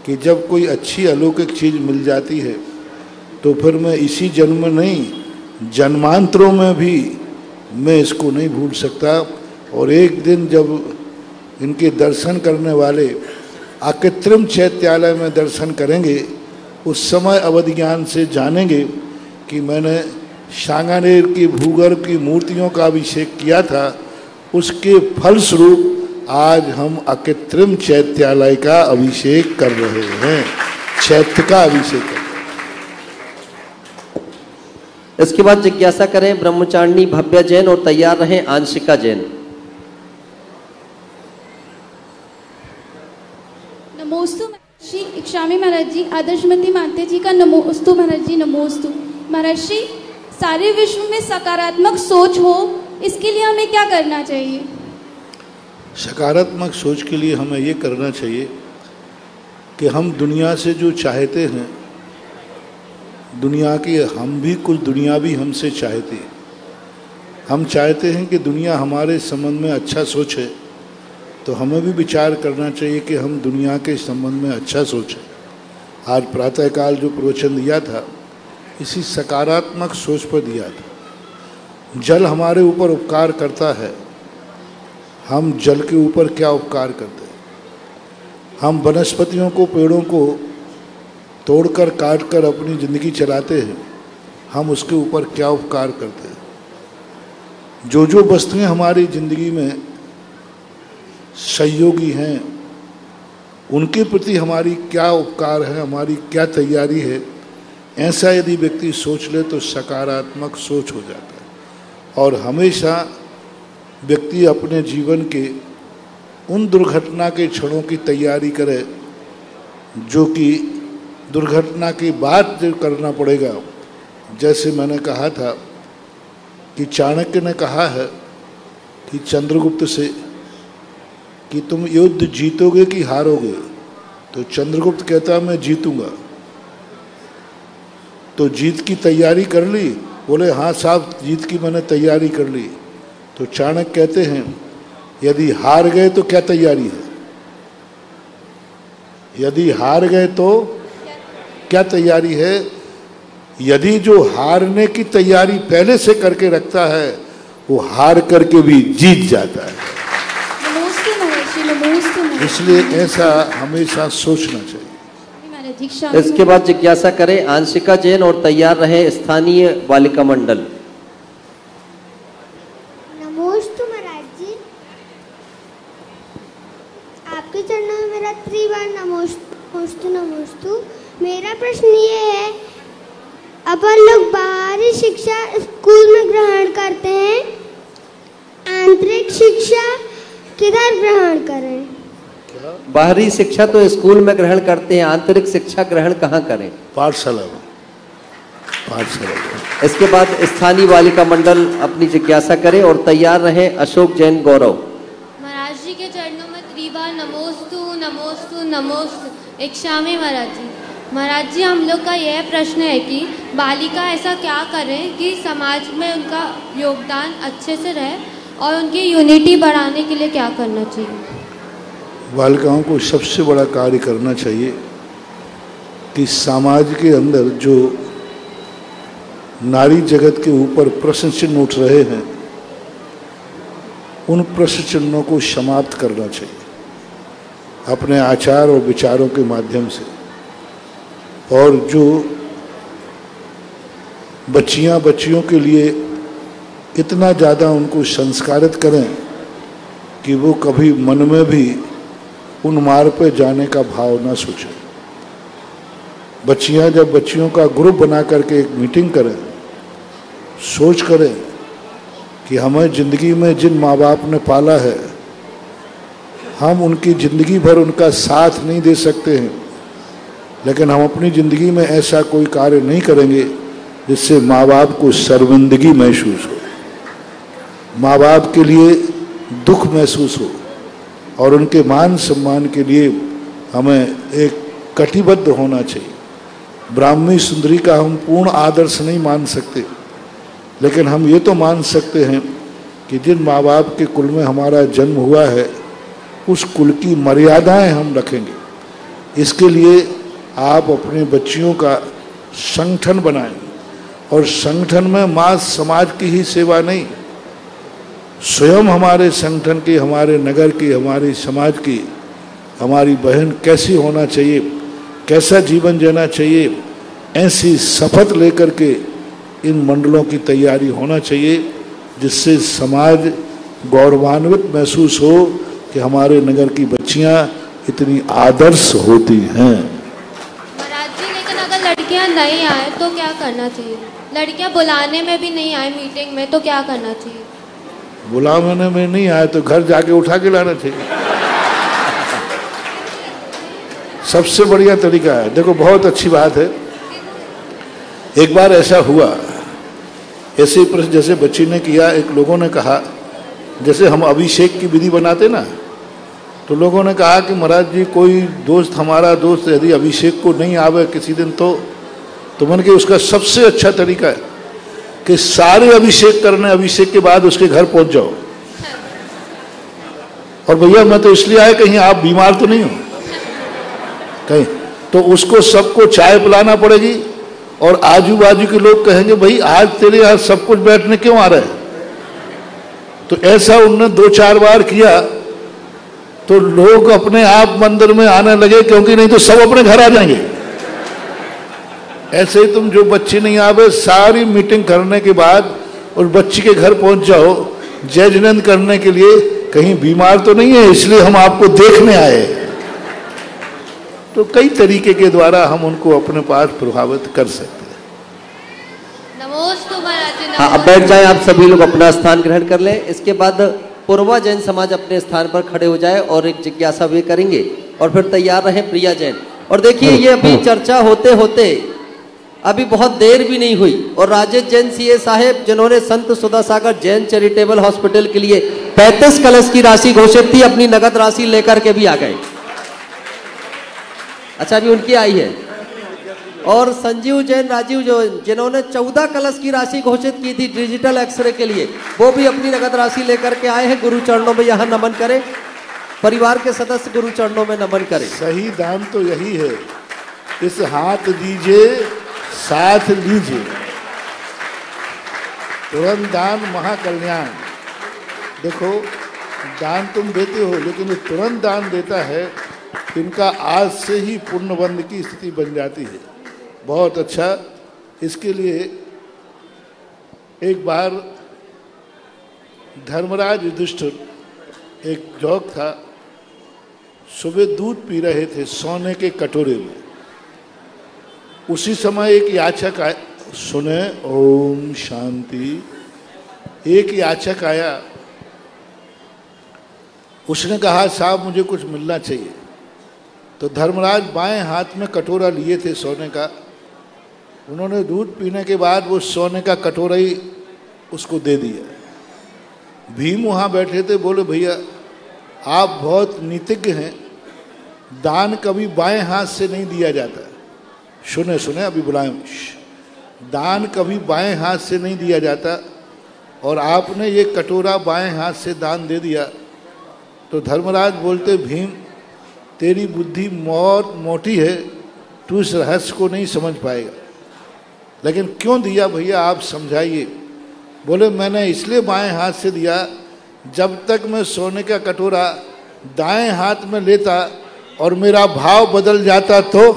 कि जब कोई अच्छी अलौकिक चीज़ मिल जाती है तो फिर मैं इसी जन्म में नहीं, जन्मांतरों में भी मैं इसको नहीं भूल सकता। और एक दिन जब इनके दर्शन करने वाले अकृत्रिम चैत्यालय में दर्शन करेंगे, उस समय अवधि ज्ञान से जानेंगे कि मैंने सांगानेर की भूगर्भ की मूर्तियों का अभिषेक किया था, उसके फलस्वरूप आज हम अकृत्रिम चैत्यालय का अभिषेक कर रहे हैं, चैत्य का अभिषेक कर रहे हैं। इसके बाद जिज्ञासा करें ब्रह्मचारिणी भव्या जैन और तैयार रहें आंशिका जैन। नमोस्तु श्री इक्षामी महाराज जी, आदर्शमती माते जी का नमोस्तु महाराज जी, नमोस्तु महाराज जी। सारे विश्व में सकारात्मक सोच हो, इसके लिए हमें क्या करना चाहिए? सकारात्मक सोच के लिए हमें ये करना चाहिए कि हम दुनिया से जो चाहते हैं, दुनिया की हम भी कुछ दुनिया भी हमसे चाहती है। हम चाहते हैं कि दुनिया हमारे संबंध में अच्छा सोचे, तो हमें भी विचार करना चाहिए कि हम दुनिया के संबंध में अच्छा सोचें। आज प्रातःकाल जो प्रवचन दिया था, इसी सकारात्मक सोच पर दिया था। जल हमारे ऊपर उपकार करता है, हम जल के ऊपर क्या उपकार करते हैं? हम वनस्पतियों को, पेड़ों को तोड़कर काटकर अपनी ज़िंदगी चलाते हैं, हम उसके ऊपर क्या उपकार करते हैं? जो जो वस्तुएं हमारी ज़िंदगी में सहयोगी हैं, उनके प्रति हमारी क्या उपकार है, हमारी क्या तैयारी है, ऐसा यदि व्यक्ति सोच ले तो सकारात्मक सोच हो जाता है। और हमेशा व्यक्ति अपने जीवन के उन दुर्घटना के क्षणों की तैयारी करे जो कि दुर्घटना के बाद जो करना पड़ेगा। जैसे मैंने कहा था कि चाणक्य ने कहा है कि चंद्रगुप्त से कि तुम युद्ध जीतोगे कि हारोगे, तो चंद्रगुप्त कहता मैं जीतूंगा। तो जीत की तैयारी कर ली? बोले हाँ साहब, जीत की मैंने तैयारी कर ली। तो चाणक्य कहते हैं यदि हार गए तो क्या तैयारी है? यदि हार गए तो क्या तैयारी है? यदि जो हारने की तैयारी पहले से करके रखता है, वो हार करके भी जीत जाता है। इसलिए ऐसा हमेशा सोचना चाहिए। इसके बाद जिज्ञासा करें आंशिका जैन और तैयार रहे स्थानीय बालिका मंडल। नमोस्तु महाराज जी, आपके चरणों में मेरा त्रिवार नमोस्तु नमोस्तु। मेरा प्रश्न ये है, अपन लोग बाहरी शिक्षा स्कूल में ग्रहण करते हैं, आंतरिक शिक्षा किधर ग्रहण करें? बाहरी शिक्षा तो स्कूल में ग्रहण करते हैं, आंतरिक शिक्षा ग्रहण कहाँ करें? पाठशाला में। इसके बाद स्थानीय बालिका मंडल अपनी जिज्ञासा करें और तैयार रहे अशोक जैन गौरव। महाराज जी के चरणों में त्रिवार नमोस्तु नमोस्तु नमोस्तु। इक्षामी महाराज जी, महाराज जी हम लोग का यह प्रश्न है कि बालिका ऐसा क्या करें कि समाज में उनका योगदान अच्छे से रहे और उनकी यूनिटी बढ़ाने के लिए क्या करना चाहिए? बालिकाओं को सबसे बड़ा कार्य करना चाहिए कि समाज के अंदर जो नारी जगत के ऊपर प्रश्न चिन्ह उठ रहे हैं, उन प्रश्न चिन्हों को समाप्त करना चाहिए अपने आचार और विचारों के माध्यम से। और जो बच्चियों के लिए इतना ज़्यादा उनको संस्कारित करें कि वो कभी मन में भी उन मार्ग पे जाने का भाव ना सोचें। बच्चियां जब बच्चियों का ग्रुप बना करके एक मीटिंग करें, सोच करें कि हमें ज़िंदगी में जिन माँ बाप ने पाला है, हम उनकी ज़िंदगी भर उनका साथ नहीं दे सकते हैं, लेकिन हम अपनी ज़िंदगी में ऐसा कोई कार्य नहीं करेंगे जिससे माँ बाप को शर्मिंदगी महसूस हो, माँ बाप के लिए दुख महसूस हो, और उनके मान सम्मान के लिए हमें एक कटिबद्ध होना चाहिए। ब्राह्मी सुंदरी का हम पूर्ण आदर्श नहीं मान सकते, लेकिन हम ये तो मान सकते हैं कि जिन माँ बाप के कुल में हमारा जन्म हुआ है उस कुल की मर्यादाएं हम रखेंगे। इसके लिए आप अपने बच्चियों का संगठन बनाएं, और संगठन में माँ समाज की ही सेवा नहीं, स्वयं हमारे संगठन की, हमारे नगर की, हमारी समाज की हमारी बहन कैसी होना चाहिए, कैसा जीवन जीना चाहिए, ऐसी शपथ लेकर के इन मंडलों की तैयारी होना चाहिए, जिससे समाज गौरवान्वित महसूस हो कि हमारे नगर की बच्चियां इतनी आदर्श होती हैं। महाराज जी, लेकिन अगर लड़कियां नहीं आए तो क्या करना चाहिए? लड़कियां बुलाने में भी नहीं आए मीटिंग में तो क्या करना चाहिए? बुलाने में नहीं आए तो घर जाके उठा के लाना चाहिए। सबसे बढ़िया तरीका है। देखो, बहुत अच्छी बात है। एक बार ऐसा हुआ, ऐसे प्रश्न जैसे बच्ची ने किया, एक लोगों ने कहा, जैसे हम अभिषेक की विधि बनाते ना, तो लोगों ने कहा कि महाराज जी कोई दोस्त, हमारा दोस्त यदि अभिषेक को नहीं आवे किसी दिन तो मैंने कहा उसका सबसे अच्छा तरीका है कि सारे अभिषेक करने, अभिषेक के बाद उसके घर पहुंच जाओ। और भैया मैं तो इसलिए आया कहीं आप बीमार तो नहीं हो कहीं, तो उसको सबको चाय पिलाना पड़ेगी, और आजू बाजू के लोग कहेंगे भाई आज तेरे यहाँ सब कुछ बैठने क्यों आ रहा है। तो ऐसा उन्होंने 2-4 बार किया तो लोग अपने आप मंदिर में आने लगे, क्योंकि नहीं तो सब अपने घर आ जाएंगे। ऐसे ही तुम जो बच्ची नहीं आवे, सारी मीटिंग करने के बाद उस बच्ची के घर पहुंच जाओ जजमेंट करने के लिए, कहीं बीमार तो नहीं है इसलिए हम आपको देखने आए। तो कई तरीके के द्वारा हम उनको अपने पास प्रभावित कर सकते हैं। नमोस्तु महाराज जी। हाँ, अब बैठ जाए आप सभी लोग, अपना स्थान ग्रहण कर लें। इसके बाद पूर्वा जैन समाज अपने स्थान पर खड़े हो जाए और एक जिज्ञासा भी करेंगे, और फिर तैयार रहें प्रिया जैन। और देखिए, ये अभी चर्चा होते होते अभी बहुत देर भी नहीं हुई, और राजेश जैन सीए साहेब, जिन्होंने संत सुधा सागर जैन चैरिटेबल हॉस्पिटल के लिए 35 कलश की राशि घोषित थी, अपनी नगद राशि लेकर के भी आ गए। अच्छा, अभी उनकी आई है। और संजीव जैन, राजीव जो, जिन्होंने 14 कलश की राशि घोषित की थी डिजिटल एक्सरे के लिए, वो भी अपनी नगद राशि लेकर के आए हैं। गुरु चरणों में यहाँ नमन करें, परिवार के सदस्य गुरु चरणों में नमन करें। सही दान तो यही है, इस हाथ दीजिए साथ लीजिए, तुरंत दान महाकल्याण। देखो, दान तुम देते हो, लेकिन ये तुरंत दान देता है, इनका आज से ही पुण्यबंध की स्थिति बन जाती है। बहुत अच्छा। इसके लिए एक बार धर्मराज युधिष्ठिर, एक जोक था, सुबह दूध पी रहे थे सोने के कटोरे में। उसी समय एक याचक आया, सुने ओम शांति, एक याचक आया, उसने कहा साहब मुझे कुछ मिलना चाहिए। तो धर्मराज बाएं हाथ में कटोरा लिए थे सोने का, उन्होंने दूध पीने के बाद वो सोने का कटोरा ही उसको दे दिया। भीम वहाँ बैठे थे, बोले भैया आप बहुत नीतिज्ञ हैं, दान कभी बाएं हाथ से नहीं दिया जाता। सुने सुने, अभी बुलाएं। दान कभी बाएं हाथ से नहीं दिया जाता, और आपने ये कटोरा बाएं हाथ से दान दे दिया। तो धर्मराज बोलते, भीम तेरी बुद्धि बहुत मोटी है, तू इस रहस्य को नहीं समझ पाएगा। लेकिन क्यों दिया भैया आप समझाइए। बोले मैंने इसलिए बाएं हाथ से दिया, जब तक मैं सोने का कटोरा दाएं हाथ में लेता और मेरा भाव बदल जाता तो,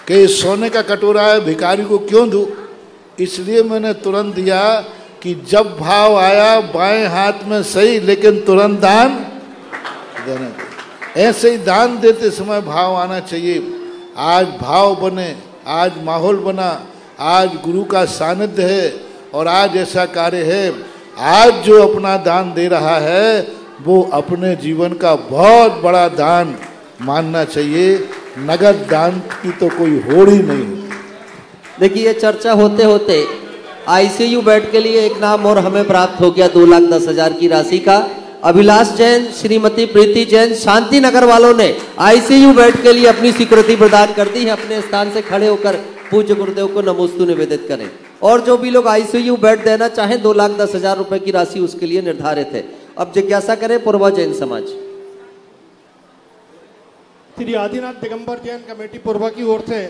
कि सोने का कटोरा है भिखारी को क्यों दूं, इसलिए मैंने तुरंत दिया कि जब भाव आया बाएं हाथ में सही, लेकिन तुरंत दान देना चाहिए। ऐसे ही दान देते समय भाव आना चाहिए। आज भाव बने, आज माहौल बना, आज गुरु का सानिध्य है, और आज ऐसा कार्य है आज जो अपना दान दे रहा है वो अपने जीवन का बहुत बड़ा दान मानना चाहिए। नगद दान की तो कोई होड़ ही नहीं। देखिए, ये चर्चा होते होते आईसीयू बेड के लिए एक नाम और हमें प्राप्त हो गया 2,10,000 की राशि का। अभिलाष जैन, श्रीमती प्रीति जैन, शांति नगर वालों ने आईसीयू बेड के लिए अपनी स्वीकृति प्रदान कर दी है। अपने स्थान से खड़े होकर पूज्य गुरुदेव को नमोस्तु निवेदित करें। और जो भी लोग आईसीयू बेड देना चाहें 2,10,000 रुपए की राशि उसके लिए निर्धारित है। अब जिज्ञासा करें पूर्वा जैन समाज। श्री आदिनाथ दिगंबर जैन कमेटी पूर्वा की ओर से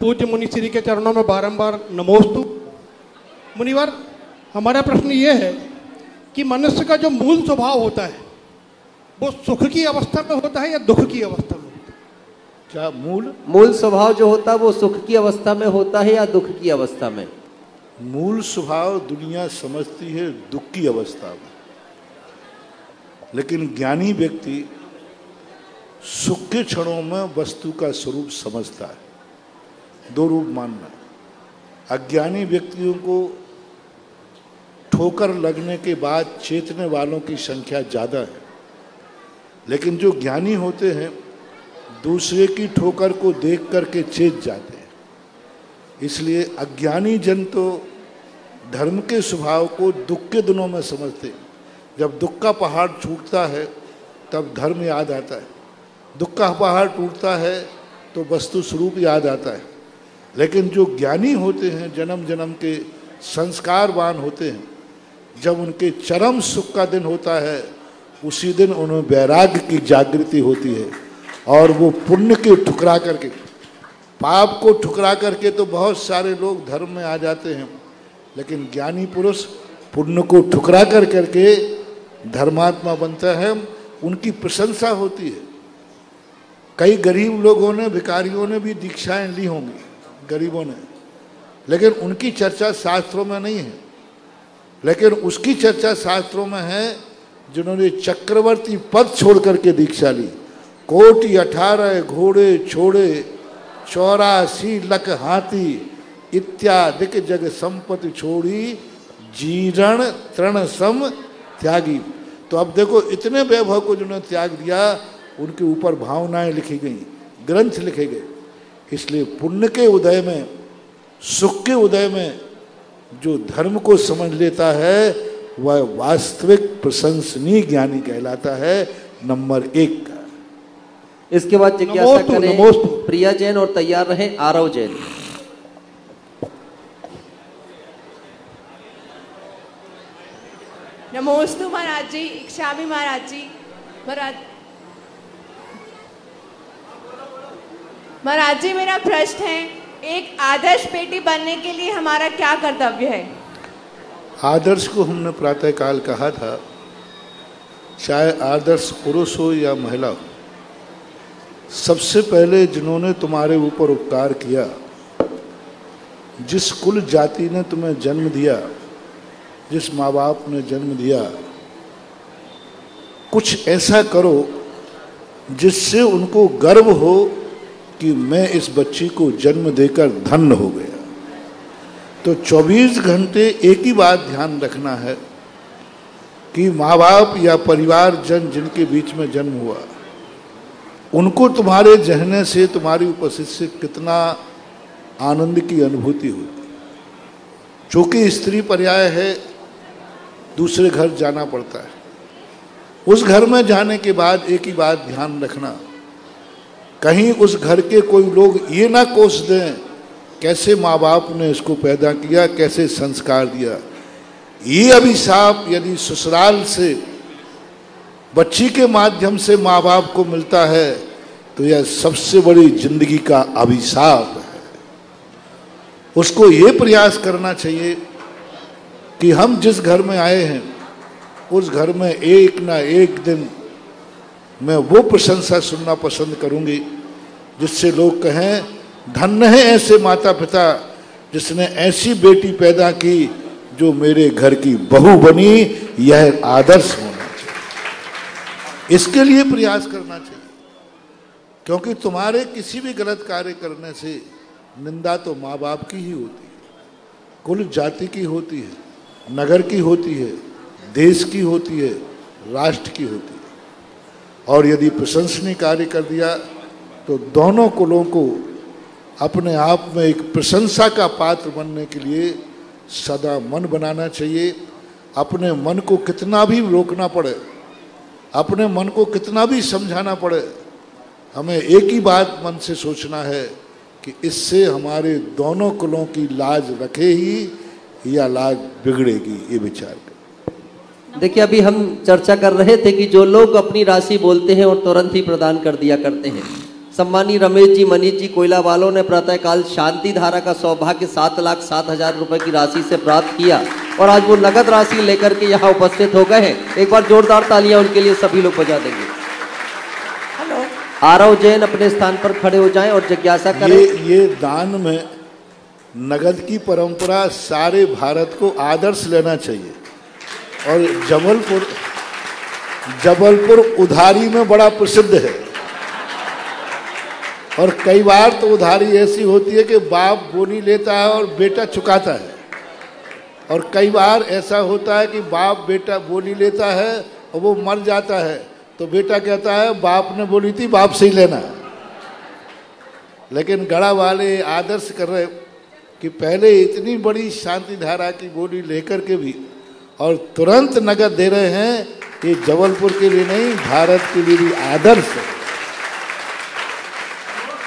पूज्य मुनिश्री के चरणों में बारंबार नमोस्तु। मुनिवर, हमारा प्रश्न ये है कि मनुष्य का जो मूल स्वभाव होता है वो सुख की अवस्था में होता है या दुख की अवस्था में होता है? क्या मूल स्वभाव जो होता है वो सुख की अवस्था में होता है या दुख की अवस्था में? मूल स्वभाव दुनिया समझती है दुख की अवस्था में, लेकिन ज्ञानी व्यक्ति सुख के क्षणों में वस्तु का स्वरूप समझता है। दो रूप मानना। अज्ञानी व्यक्तियों को ठोकर लगने के बाद चेतने वालों की संख्या ज़्यादा है, लेकिन जो ज्ञानी होते हैं दूसरे की ठोकर को देख करके चेत जाते हैं। इसलिए अज्ञानी जन तो धर्म के स्वभाव को दुख के दिनों में समझते हैं। जब दुख का पहाड़ छूटता है तब धर्म याद आता है, दुख का पहाड़ टूटता है तो वस्तु स्वरूप याद आता है। लेकिन जो ज्ञानी होते हैं, जन्म जन्म के संस्कारवान होते हैं, जब उनके चरम सुख का दिन होता है उसी दिन उन्हें वैराग्य की जागृति होती है और वो पुण्य के ठुकरा करके, पाप को ठुकरा करके तो बहुत सारे लोग धर्म में आ जाते हैं, लेकिन ज्ञानी पुरुष पुण्य को ठुकरा कर करके धर्मात्मा बनता है। उनकी प्रशंसा होती है। कई गरीब लोगों ने, भिखारियों ने भी दीक्षाएं ली होंगी, गरीबों ने, लेकिन उनकी चर्चा शास्त्रों में नहीं है। लेकिन उसकी चर्चा शास्त्रों में है जिन्होंने चक्रवर्ती पद छोड़ करके दीक्षा ली। कोटि 18 घोड़े छोड़े 84 लख हाथी इत्यादि जग संपत्ति छोड़ी जीर्ण तृण सम त्यागी। तो अब देखो, इतने वैभव को जिन्होंने त्याग दिया उनके ऊपर भावनाएं लिखी गई, ग्रंथ लिखे गए। इसलिए पुण्य के उदय में, सुख के उदय में जो धर्म को समझ लेता है वह वास्तविक प्रशंसनीय ज्ञानी कहलाता है। नंबर 1 का। इसके बाद जिज्ञासा करें प्रिया जैन और तैयार रहे आरव जैन। नमोस्तु महाराज जी, इक्षामी महाराज जी। महाराज जी, मेरा प्रश्न है, एक आदर्श बेटी बनने के लिए हमारा क्या कर्तव्य है? आदर्श को हमने प्रातःकाल कहा था, चाहे आदर्श पुरुष हो या महिला हो, सबसे पहले जिन्होंने तुम्हारे ऊपर उपकार किया, जिस कुल जाति ने तुम्हें जन्म दिया, जिस माँ बाप ने जन्म दिया, कुछ ऐसा करो जिससे उनको गर्व हो कि मैं इस बच्ची को जन्म देकर धन्य हो गया। तो 24 घंटे एक ही बात ध्यान रखना है कि माँ बाप या परिवार जन जिनके बीच में जन्म हुआ, उनको तुम्हारे जहने से, तुम्हारी उपस्थिति से कितना आनंद की अनुभूति होती। चूंकि स्त्री पर्याय है, दूसरे घर जाना पड़ता है। उस घर में जाने के बाद एक ही बात ध्यान रखना, कहीं उस घर के कोई लोग ये ना कोस दें कैसे माँ बाप ने इसको पैदा किया, कैसे संस्कार दिया। ये अभिशाप यदि ससुराल से बच्ची के माध्यम से माँ बाप को मिलता है तो यह सबसे बड़ी जिंदगी का अभिशाप है। उसको ये प्रयास करना चाहिए कि हम जिस घर में आए हैं उस घर में एक ना एक दिन मैं वो प्रशंसा सुनना पसंद करूंगी जिससे लोग कहें धन्य है ऐसे माता पिता जिसने ऐसी बेटी पैदा की जो मेरे घर की बहू बनी। यह आदर्श होना चाहिए, इसके लिए प्रयास करना चाहिए। क्योंकि तुम्हारे किसी भी गलत कार्य करने से निंदा तो माँ बाप की ही होती है, कुल जाति की होती है। नगर की होती है, देश की होती है, राष्ट्र की होती है। और यदि प्रशंसनीय कार्य कर दिया तो दोनों कुलों को अपने आप में एक प्रशंसा का पात्र बनने के लिए सदा मन बनाना चाहिए। अपने मन को कितना भी रोकना पड़े, अपने मन को कितना भी समझाना पड़े, हमें एक ही बात मन से सोचना है कि इससे हमारे दोनों कुलों की लाज रखे ही या लाज बिगड़ेगी, ये विचार कर। देखिए, अभी हम चर्चा कर रहे थे कि जो लोग अपनी राशि बोलते हैं और तुरंत ही प्रदान कर दिया करते हैं। सम्मानी रमेश जी, मनीष जी कोयला वालों ने प्रातःकाल शांति धारा का सौभाग्य 7,07,000 रुपए की राशि से प्राप्त किया और आज वो नगद राशि लेकर के यहाँ उपस्थित हो गए हैं। एक बार जोरदार तालियां उनके लिए सभी लोग बजा देंगे। आरव जैन अपने स्थान पर खड़े हो जाएं और जिज्ञासा करें। ये दान में नगद की परंपरा सारे भारत को आदर्श लेना चाहिए। और जबलपुर उधारी में बड़ा प्रसिद्ध है। और कई बार तो उधारी ऐसी होती है कि बाप बोली लेता है और बेटा चुकाता है। और कई बार ऐसा होता है कि बाप बेटा बोली लेता है और वो मर जाता है, तो बेटा कहता है बाप ने बोली थी, बाप से ही लेना। लेकिन गढ़ा वाले आदर्श कर रहे कि पहले इतनी बड़ी शांति धारा की बोली लेकर के भी और तुरंत नगद दे रहे हैं। ये जबलपुर के लिए नहीं, भारत के लिए भी आदर्श है।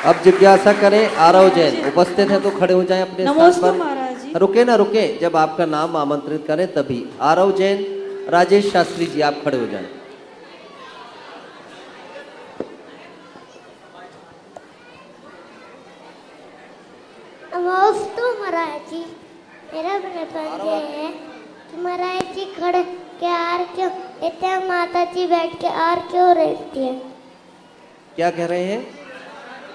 अब जिज्ञासा करें, आरव जैन उपस्थित है तो खड़े हो जाएं अपने स्थान पर। महाराज जी। रुके ना रुके, जब आपका नाम आमंत्रित करें तभी। आरव जैन, राजेश शास्त्री जी आप खड़े हो जाएं। नमस्ते महाराज जी, मेरा प्रश्न है कि महाराज जी खड़े के आर क्यों लेते हैं, माता जी बैठ के आर क्यों रहती है? क्या कह रहे हैं?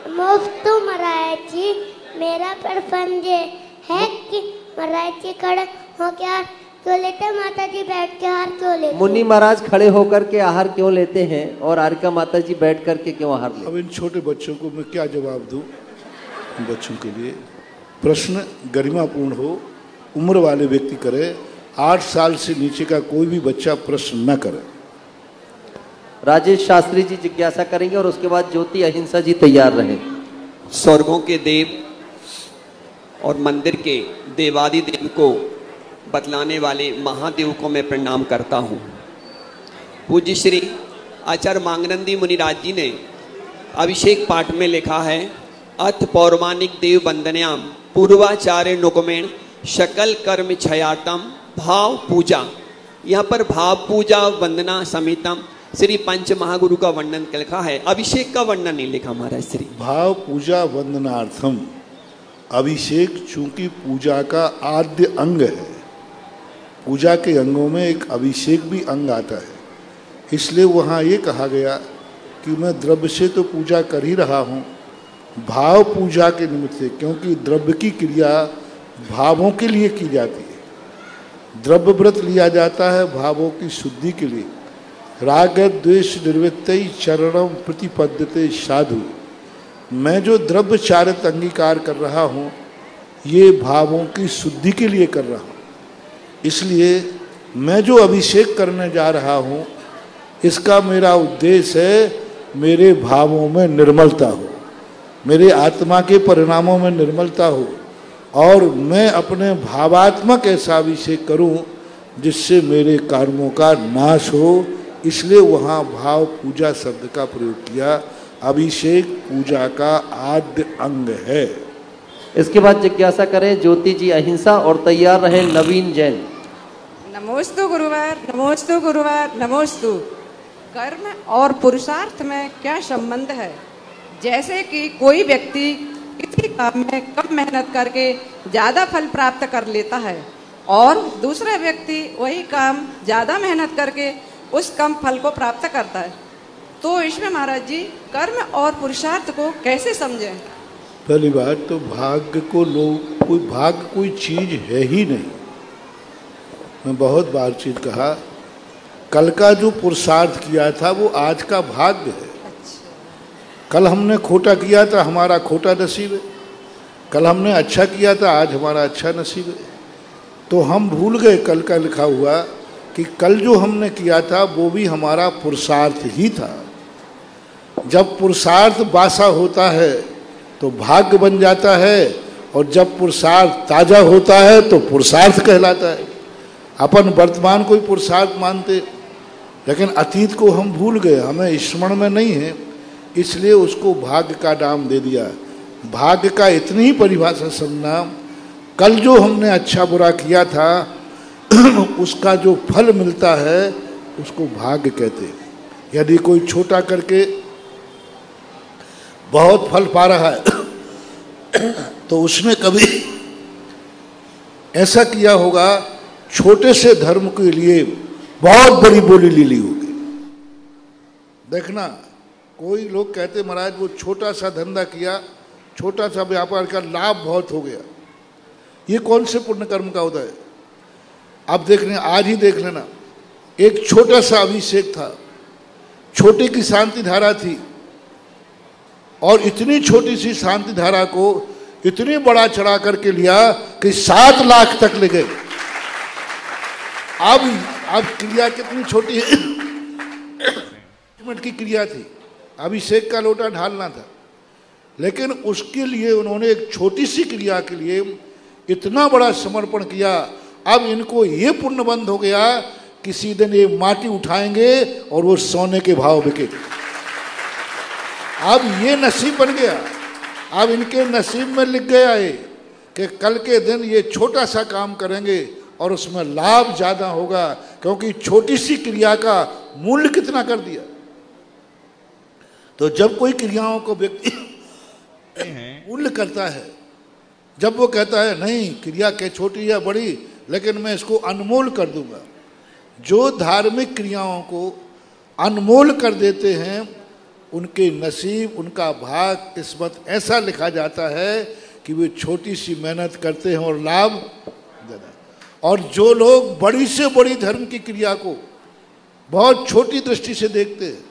नमस्ते महाराज जी, मेरा प्रश्न है कि महाराज जी खड़े हो के आर क्यों लेते हैं, माता जी बैठ के आहार क्यों लेते हैं? मुन्नी महाराज खड़े होकर के आहार क्यों लेते हैं और आरिका माता जी बैठ करके क्यों आहार लेते हैं? अब इन छोटे बच्चों को मैं क्या जवाब दूं? बच्चों के लिए प्रश्न गरिमापूर्ण हो, उम्र वाले व्यक्ति करे, 8 साल से नीचे का कोई भी बच्चा प्रश्न न करे। राजेश शास्त्री जी जिज्ञासा करेंगे और उसके बाद ज्योति अहिंसा जी तैयार रहे। स्वर्गों के देव और मंदिर के देवादिदेव को बतलाने वाले महादेव को मैं प्रणाम करता हूँ। पूज्य श्री आचार्य मांगनंदी मुनिराज जी ने अभिषेक पाठ में लिखा है, अथ पौर्वाणिक देव वंदन्याम पूर्वाचार्य नुकमेण शकल कर्म छयातम भाव पूजा। यहाँ पर भाव पूजा वंदना समितम श्री पंच महागुरु का वर्णन लिखा है, अभिषेक का वर्णन नहीं लिखा महाराज श्री। भाव पूजा वंदनार्थम, अभिषेक चूंकि पूजा का आद्य अंग है, पूजा के अंगों में एक अभिषेक भी अंग आता है, इसलिए वहाँ ये कहा गया कि मैं द्रव्य से तो पूजा कर ही रहा हूँ, भाव पूजा के निमित्त से, क्योंकि द्रव्य की क्रिया भावों के लिए की जाती है। द्रव्य व्रत लिया जाता है भावों की शुद्धि के लिए। राग द्वेष निवृत्ति चरणम प्रतिपद्यते साधु, मैं जो द्रव्य चारित अंगीकार कर रहा हूँ ये भावों की शुद्धि के लिए कर रहा हूँ। इसलिए मैं जो अभिषेक करने जा रहा हूँ इसका मेरा उद्देश्य है मेरे भावों में निर्मलता हो, मेरे आत्मा के परिणामों में निर्मलता हो और मैं अपने भावात्मक ऐसा अभिषेक करूं जिससे मेरे कर्मों का नाश हो। इसलिए वहाँ भाव पूजा शब्द का प्रयोग किया। अभिषेक पूजा का आद्य अंग है। इसके बाद जिज्ञासा करें ज्योति जी अहिंसा और तैयार रहे नवीन जैन। नमोस्तु गुरुवार, नमोस्तु गुरुवार, नमोस्तु। कर्म और पुरुषार्थ में क्या संबंध है? जैसे कि कोई व्यक्ति किसी काम में कम मेहनत करके ज्यादा फल प्राप्त कर लेता है और दूसरा व्यक्ति वही काम ज्यादा मेहनत करके उस कम फल को प्राप्त करता है, तो इसमें महाराज जी कर्म और पुरुषार्थ को कैसे समझें? पहली बात तो भाग्य को लोग, कोई भाग्य कोई चीज है ही नहीं। मैं बहुत बार चीज कहा, कल का जो पुरुषार्थ किया था वो आज का भाग्य है। कल हमने खोटा किया था हमारा खोटा नसीब है, कल हमने अच्छा किया था आज हमारा अच्छा नसीब है। तो हम भूल गए कल का लिखा हुआ कि कल जो हमने किया था वो भी हमारा पुरुषार्थ ही था। जब पुरुषार्थ बासा होता है तो भाग्य बन जाता है, और जब पुरुषार्थ ताज़ा होता है तो पुरुषार्थ कहलाता है। अपन वर्तमान को ही पुरुषार्थ मानते, लेकिन अतीत को हम भूल गए, हमें स्मरण में नहीं है, इसलिए उसको भाग्य का नाम दे दिया। भाग्य का इतनी ही परिभाषा समझना, कल जो हमने अच्छा बुरा किया था उसका जो फल मिलता है उसको भाग्य कहते हैं। यदि कोई छोटा करके बहुत फल पा रहा है तो उसने कभी ऐसा किया होगा, छोटे से धर्म के लिए बहुत बड़ी बोली ले ली होगी। देखना, कोई लोग कहते महाराज वो छोटा सा धंधा किया, छोटा सा व्यापार का लाभ बहुत हो गया, ये कौन से पुण्य कर्म का होता है? आप देख लें, आज ही देख लेना, एक छोटा सा अभिषेक था, छोटी की शांति धारा थी, और इतनी छोटी सी शांति धारा को इतनी बड़ा चढ़ा करके लिया कि 7 लाख तक ले गए। अब क्रिया कितनी छोटी है, मिनट की क्रिया थी, अभिषेक का लोटा ढालना था, लेकिन उसके लिए उन्होंने एक छोटी सी क्रिया के लिए इतना बड़ा समर्पण किया। अब इनको ये पुण्य बंद हो गया, किसी दिन ये माटी उठाएंगे और वो सोने के भाव बिकेगी। अब ये नसीब बन गया, अब इनके नसीब में लिख गया है कि कल के दिन ये छोटा सा काम करेंगे और उसमें लाभ ज़्यादा होगा, क्योंकि छोटी सी क्रिया का मूल्य कितना कर दिया। तो जब कोई क्रियाओं को व्यक्ति मूल्य करता है, जब वो कहता है नहीं क्रिया के छोटी या बड़ी, लेकिन मैं इसको अनमोल कर दूंगा, जो धार्मिक क्रियाओं को अनमोल कर देते हैं उनके नसीब, उनका भाग, किस्मत ऐसा लिखा जाता है कि वे छोटी सी मेहनत करते हैं और लाभ ज़्यादा। और जो लोग बड़ी से बड़ी धर्म की क्रिया को बहुत छोटी दृष्टि से देखते हैं,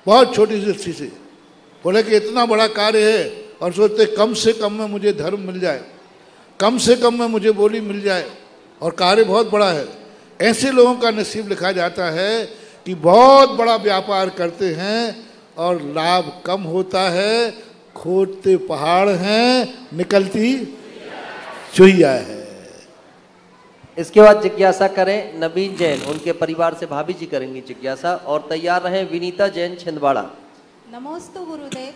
बहुत छोटी दृष्टि से, बोले कि इतना बड़ा कार्य है, और सोचते कम से कम में मुझे धर्म मिल जाए, कम से कम में मुझे बोली मिल जाए, और कार्य बहुत बड़ा है, ऐसे लोगों का नसीब लिखा जाता है कि बहुत बड़ा व्यापार करते हैं और लाभ कम होता है, खोदते पहाड़ हैं, निकलती चुहिया है। इसके बाद जिज्ञासा करें नवीन जैन, उनके परिवार से भाभी जी करेंगी जिज्ञासा, और तैयार रहें विनीता जैन छिंदवाड़ा। नमोस्तु गुरुदेव।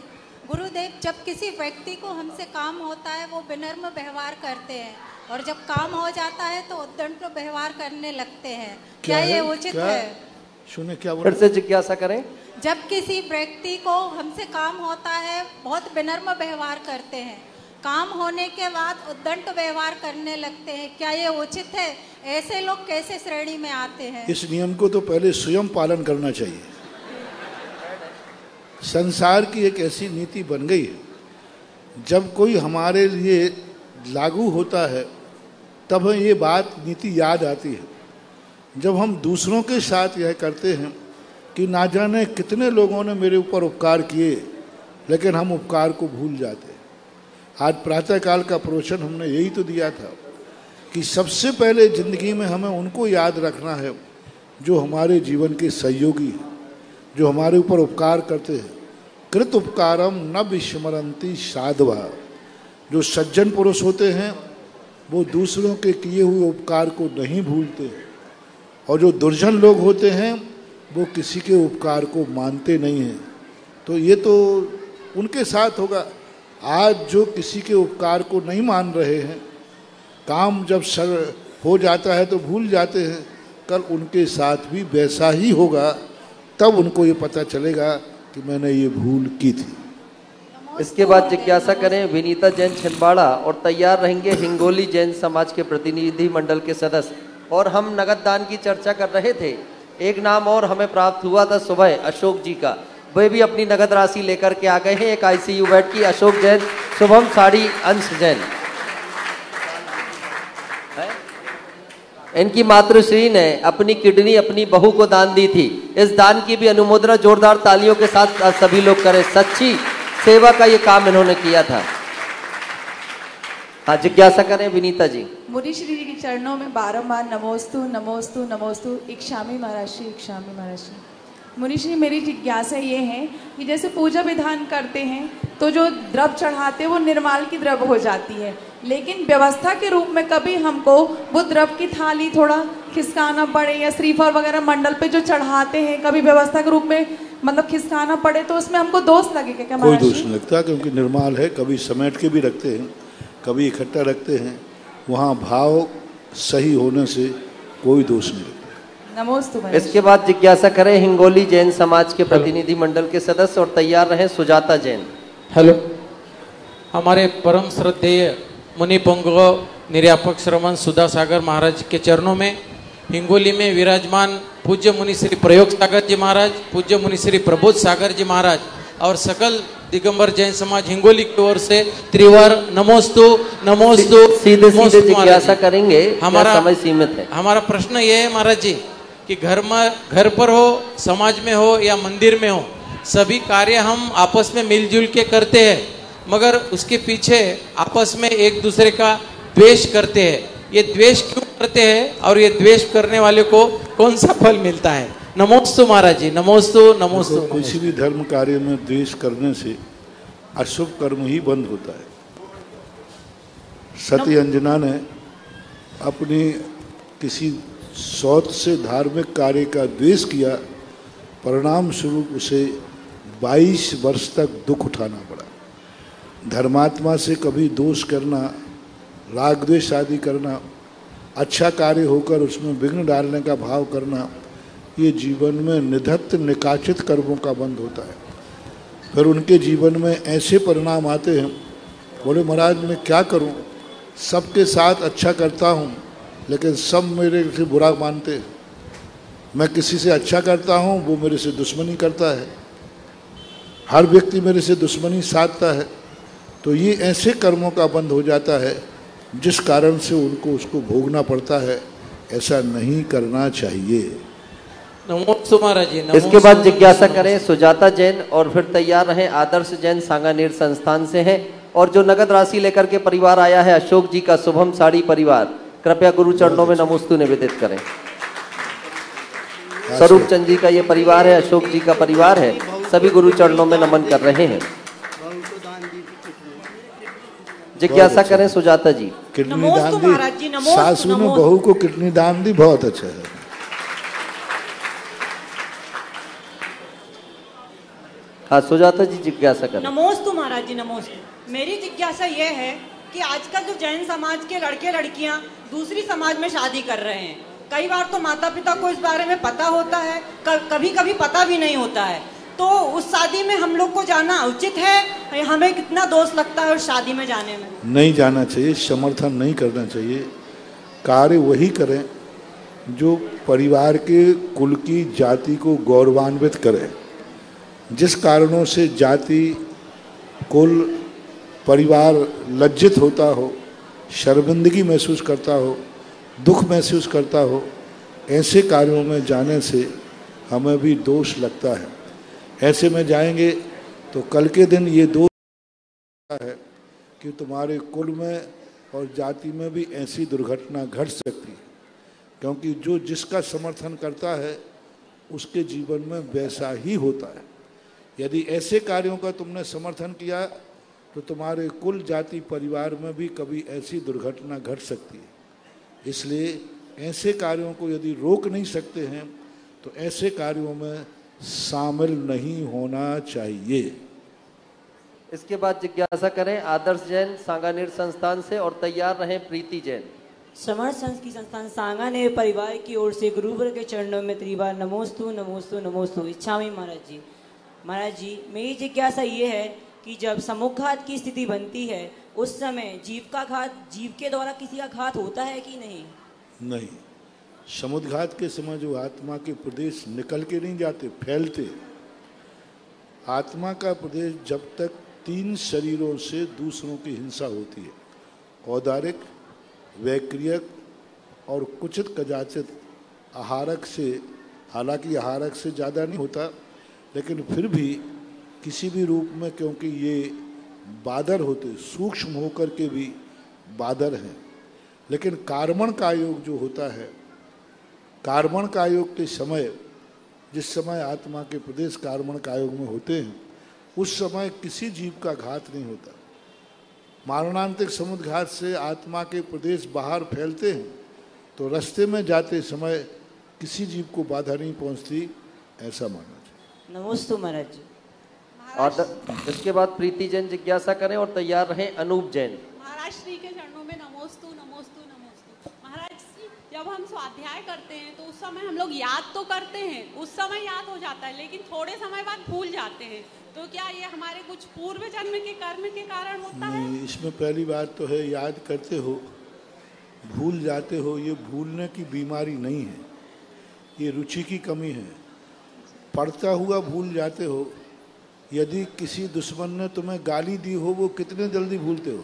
गुरुदेव, जब किसी व्यक्ति को हमसे काम होता है वो विनम्र व्यवहार करते हैं, और जब काम हो जाता है तो उद्दंड व्यवहार करने लगते हैं, क्या ये उचित है? सुने क्या बोल? फिर से जिज्ञासा करें। जब किसी व्यक्ति को हमसे काम होता है बहुत विनम्र व्यवहार करते हैं, काम होने के बाद उद्दंड व्यवहार करने लगते हैं, क्या ये उचित है? ऐसे लोग कैसे श्रेणी में आते हैं? इस नियम को तो पहले स्वयं पालन करना चाहिए। संसार की एक ऐसी नीति बन गई है, जब कोई हमारे लिए लागू होता है तब ये बात नीति याद आती है। जब हम दूसरों के साथ यह करते हैं कि ना जाने कितने लोगों ने मेरे ऊपर उपकार किए, लेकिन हम उपकार को भूल जाते हैं। आज प्रातःकाल का प्रवचन हमने यही तो दिया था कि सबसे पहले जिंदगी में हमें उनको याद रखना है जो हमारे जीवन के सहयोगी हैं, जो हमारे ऊपर उपकार करते हैं। कृत उपकारम न विस्मरन्ति साधवा, जो सज्जन पुरुष होते हैं वो दूसरों के किए हुए उपकार को नहीं भूलते, और जो दुर्जन लोग होते हैं वो किसी के उपकार को मानते नहीं हैं। तो ये तो उनके साथ होगा। आज जो किसी के उपकार को नहीं मान रहे हैं, काम जब सर हो जाता है तो भूल जाते हैं, कल उनके साथ भी वैसा ही होगा, तब उनको ये पता चलेगा कि मैंने ये भूल की थी। इसके बाद जिज्ञासा करें विनीता जैन छिंदवाड़ा, और तैयार रहेंगे हिंगोली जैन समाज के प्रतिनिधि मंडल के सदस्य। और हम नगद दान की चर्चा कर रहे थे, एक नाम और हमें प्राप्त हुआ था सुबह अशोक जी का, वे भी अपनी नगद राशि लेकर के आ गए हैं। एक ICU बेड की अशोक जैन, शुभम साड़ी अंश जैन। इनकी मातृश्री ने अपनी किडनी अपनी बहू को दान दी थी। इस दान की भी अनुमोदना जोरदार तालियों के साथ सभी लोग करें। सच्ची सेवा का ये काम इन्होंने किया था। हाँ, जिज्ञासा करें विनीता जी। मुनि श्री जी के चरणों में बारंबार नमोस्तु नमोस्तु नमोस्तु इक्षामि महाराज श्री, इक्षामि महाराज श्री। मुनि श्री, मेरी जिज्ञासा ये है कि जैसे पूजा विधान करते हैं तो जो द्रव्य चढ़ाते हैं वो निर्माल की द्रव्य हो जाती है, लेकिन व्यवस्था के रूप में कभी हमको वो द्रव्य की थाली थोड़ा खिसकाना पड़े या श्रीफल वगैरह मंडल पे जो चढ़ाते हैं कभी व्यवस्था के रूप में मतलब खिसकाना पड़े तो उसमें हमको दोष लगेगा क्या? कोई दोष नहीं लगता, क्योंकि निर्माल है। कभी समेट के भी रखते हैं, कभी इकट्ठा रखते हैं, वहाँ भाव सही होने से कोई दोष नहीं लगता। नमोस्तु। इसके बाद जिज्ञासा करें हिंगोली जैन समाज के प्रतिनिधि मंडल के सदस्य और तैयार रहे सुजाता जैन। हेलो, हमारे परम श्रद्धेय मुनि पुंगव निर्यापक श्रमण सुधा सागर महाराज के चरणों में हिंगोली में विराजमान पूज्य मुनि श्री प्रयोग सागर जी महाराज, पूज्य मुनि श्री प्रबोध सागर जी महाराज और सकल दिगंबर जैन समाज हिंगोली की ओर से त्रिवार नमोस्तु नमोस्तु। सीधे सीधे जिज्ञासा करेंगे, हमारा समय सीमित है। हमारा प्रश्न ये है महाराज जी कि घर पर हो, समाज में हो या मंदिर में हो, सभी कार्य हम आपस में मिलजुल के करते हैं, मगर उसके पीछे आपस में एक दूसरे का द्वेष करते हैं। ये द्वेष क्यों करते हैं और ये द्वेष करने वाले को कौन सा फल मिलता है? नमोस्तु महाराज जी, नमोस्तु नमोस्तु। किसी भी धर्म कार्य में द्वेष करने से अशुभ कर्म ही बंद होता है। सती अंजना ने अपनी किसी सौत से धार्मिक कार्य का द्वेष किया, परिणाम स्वरूप उसे 22 वर्ष तक दुख उठाना पड़ा। धर्मात्मा से कभी दोष करना, राग द्वेष आदि करना, अच्छा कार्य होकर उसमें विघ्न डालने का भाव करना, ये जीवन में निधत्त निकाचित कर्मों का बंध होता है। फिर उनके जीवन में ऐसे परिणाम आते हैं, बोले महाराज मैं क्या करूं, सबके साथ अच्छा करता हूं लेकिन सब मेरे से बुरा मानते हैं। मैं किसी से अच्छा करता हूं, वो मेरे से दुश्मनी करता है। हर व्यक्ति मेरे से दुश्मनी साधता है। तो ये ऐसे कर्मों का बंध हो जाता है जिस कारण से उनको उसको भोगना पड़ता है। ऐसा नहीं करना चाहिए। नमोस्तु महाराज जी। इसके बाद जिज्ञासा करें सुजाता जैन और फिर तैयार रहें आदर्श जैन सांगानेर संस्थान से हैं और जो नगद राशि लेकर के परिवार आया है अशोक जी का शुभम साड़ी परिवार, कृपया गुरु चरणों में नमोस्तु निवेदित करें। स्वरूप चंद जी का ये परिवार है, अशोक जी का परिवार है, सभी गुरु चरणों में नमन कर रहे हैं। जिज्ञासा करें सुजाता जी। किडनी दान दी, सासू ने बहू को किडनी दान दी, बहुत अच्छा है। हाँ सुजाता जी जिज्ञासा करें। नमोस्तु महाराज जी, नमोस्तु। मेरी जिज्ञासा ये है कि आजकल जो जैन समाज के लड़के लड़कियां दूसरी समाज में शादी कर रहे हैं, कई बार तो माता पिता को इस बारे में पता होता है, कभी कभी पता भी नहीं होता है, तो उस शादी में हम लोग को जाना उचित है? हमें कितना दोष लगता है उस शादी में जाने में? नहीं जाना चाहिए, समर्थन नहीं करना चाहिए। कार्य वही करें जो परिवार के कुल की जाति को गौरवान्वित करे। जिस कारणों से जाति कुल परिवार लज्जित होता हो, शर्मिंदगी महसूस करता हो, दुख महसूस करता हो, ऐसे कार्यों में जाने से हमें भी दोष लगता है। ऐसे में जाएंगे तो कल के दिन ये दोष है कि तुम्हारे कुल में और जाति में भी ऐसी दुर्घटना घट सकती है, क्योंकि जो जिसका समर्थन करता है उसके जीवन में वैसा ही होता है। यदि ऐसे कार्यों का तुमने समर्थन किया तो तुम्हारे कुल जाति परिवार में भी कभी ऐसी दुर्घटना घट सकती है। इसलिए ऐसे कार्यों को यदि रोक नहीं सकते हैं तो ऐसे कार्यों में शामिल नहीं होना चाहिए। इसके बाद जिज्ञासा करें आदर्श जैन सांगानेर संस्थान से और तैयार रहें प्रीति जैन। समर्थ संस्थ की संस्थान सांगानेर परिवार की ओर से गुरुवर के चरणों में त्रिवार नमोस्तु नमोस्तु नमोस्तु इच्छामि महाराज जी। महाराज जी मेरी जिज्ञासा ये है कि जब समुखघात की स्थिति बनती है उस समय जीव का घात, जीव के द्वारा किसी का घात होता है कि नहीं? नहीं, समुद्घात के समय जो आत्मा के प्रदेश निकल के नहीं जाते, फैलते। आत्मा का प्रदेश जब तक 3 शरीरों से दूसरों की हिंसा होती है, औदारिक, वैक्रियक और कुचित कदाचित आहारक से, हालांकि आहारक से ज़्यादा नहीं होता, लेकिन फिर भी किसी भी रूप में, क्योंकि ये बादर होते, सूक्ष्म होकर के भी बादर हैं, लेकिन कार्बन का योग जो होता है, कार्बन का योग के समय, जिस समय आत्मा के प्रदेश कार्बन का योग में होते हैं, उस समय किसी जीव का घात नहीं होता। मारणांतिक समुद्र घात से आत्मा के प्रदेश बाहर फैलते हैं तो रास्ते में जाते समय किसी जीव को बाधा नहीं पहुंचती, ऐसा मानना चाहिए। नमोस्तु महाराज जी। और इसके बाद प्रीति जैन जिज्ञासा करें और तैयार रहें अनूप जैन। महाराज श्री के चरणों में नमोस्तु नमोस्तु नमोस्तु। महाराज श्री, जब हम स्वाध्याय करते हैं तो उस समय हम लोग याद तो करते हैं, उस समय याद हो जाता है, लेकिन थोड़े समय बाद भूल जाते हैं। तो क्या ये हमारे कुछ पूर्व जन्म के कर्म के कारण होता है? इसमें पहली बात तो है, याद करते हो भूल जाते हो, ये भूलने की बीमारी नहीं है, ये रुचि की कमी है। पढ़ता हुआ भूल जाते हो। यदि किसी दुश्मन ने तुम्हें गाली दी हो, वो कितने जल्दी भूलते हो?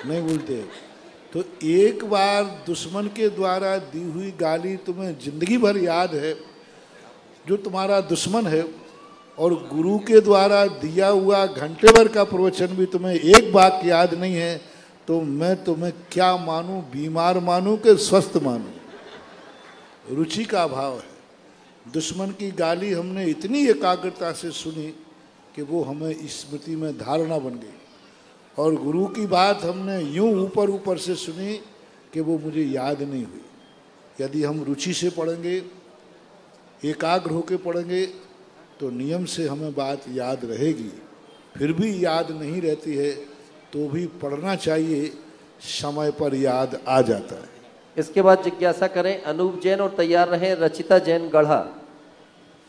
नहीं भूलते। तो एक बार दुश्मन के द्वारा दी हुई गाली तुम्हें जिंदगी भर याद है, जो तुम्हारा दुश्मन है, और गुरु के द्वारा दिया हुआ घंटे भर का प्रवचन भी तुम्हें एक वाक्य याद नहीं है, तो मैं तुम्हें क्या मानूं, बीमार मानूं कि स्वस्थ मानूं? रुचि का अभाव है। दुश्मन की गाली हमने इतनी एकाग्रता से सुनी कि वो हमें स्मृति में धारणा बन गई, और गुरु की बात हमने यूं ऊपर ऊपर से सुनी कि वो मुझे याद नहीं हुई। यदि हम रुचि से पढ़ेंगे, एकाग्र होकर पढ़ेंगे, तो नियम से हमें बात याद रहेगी। फिर भी याद नहीं रहती है तो भी पढ़ना चाहिए, समय पर याद आ जाता है। इसके बाद जिज्ञासा करें अनूप जैन और तैयार रहें रचिता जैन गढ़ा।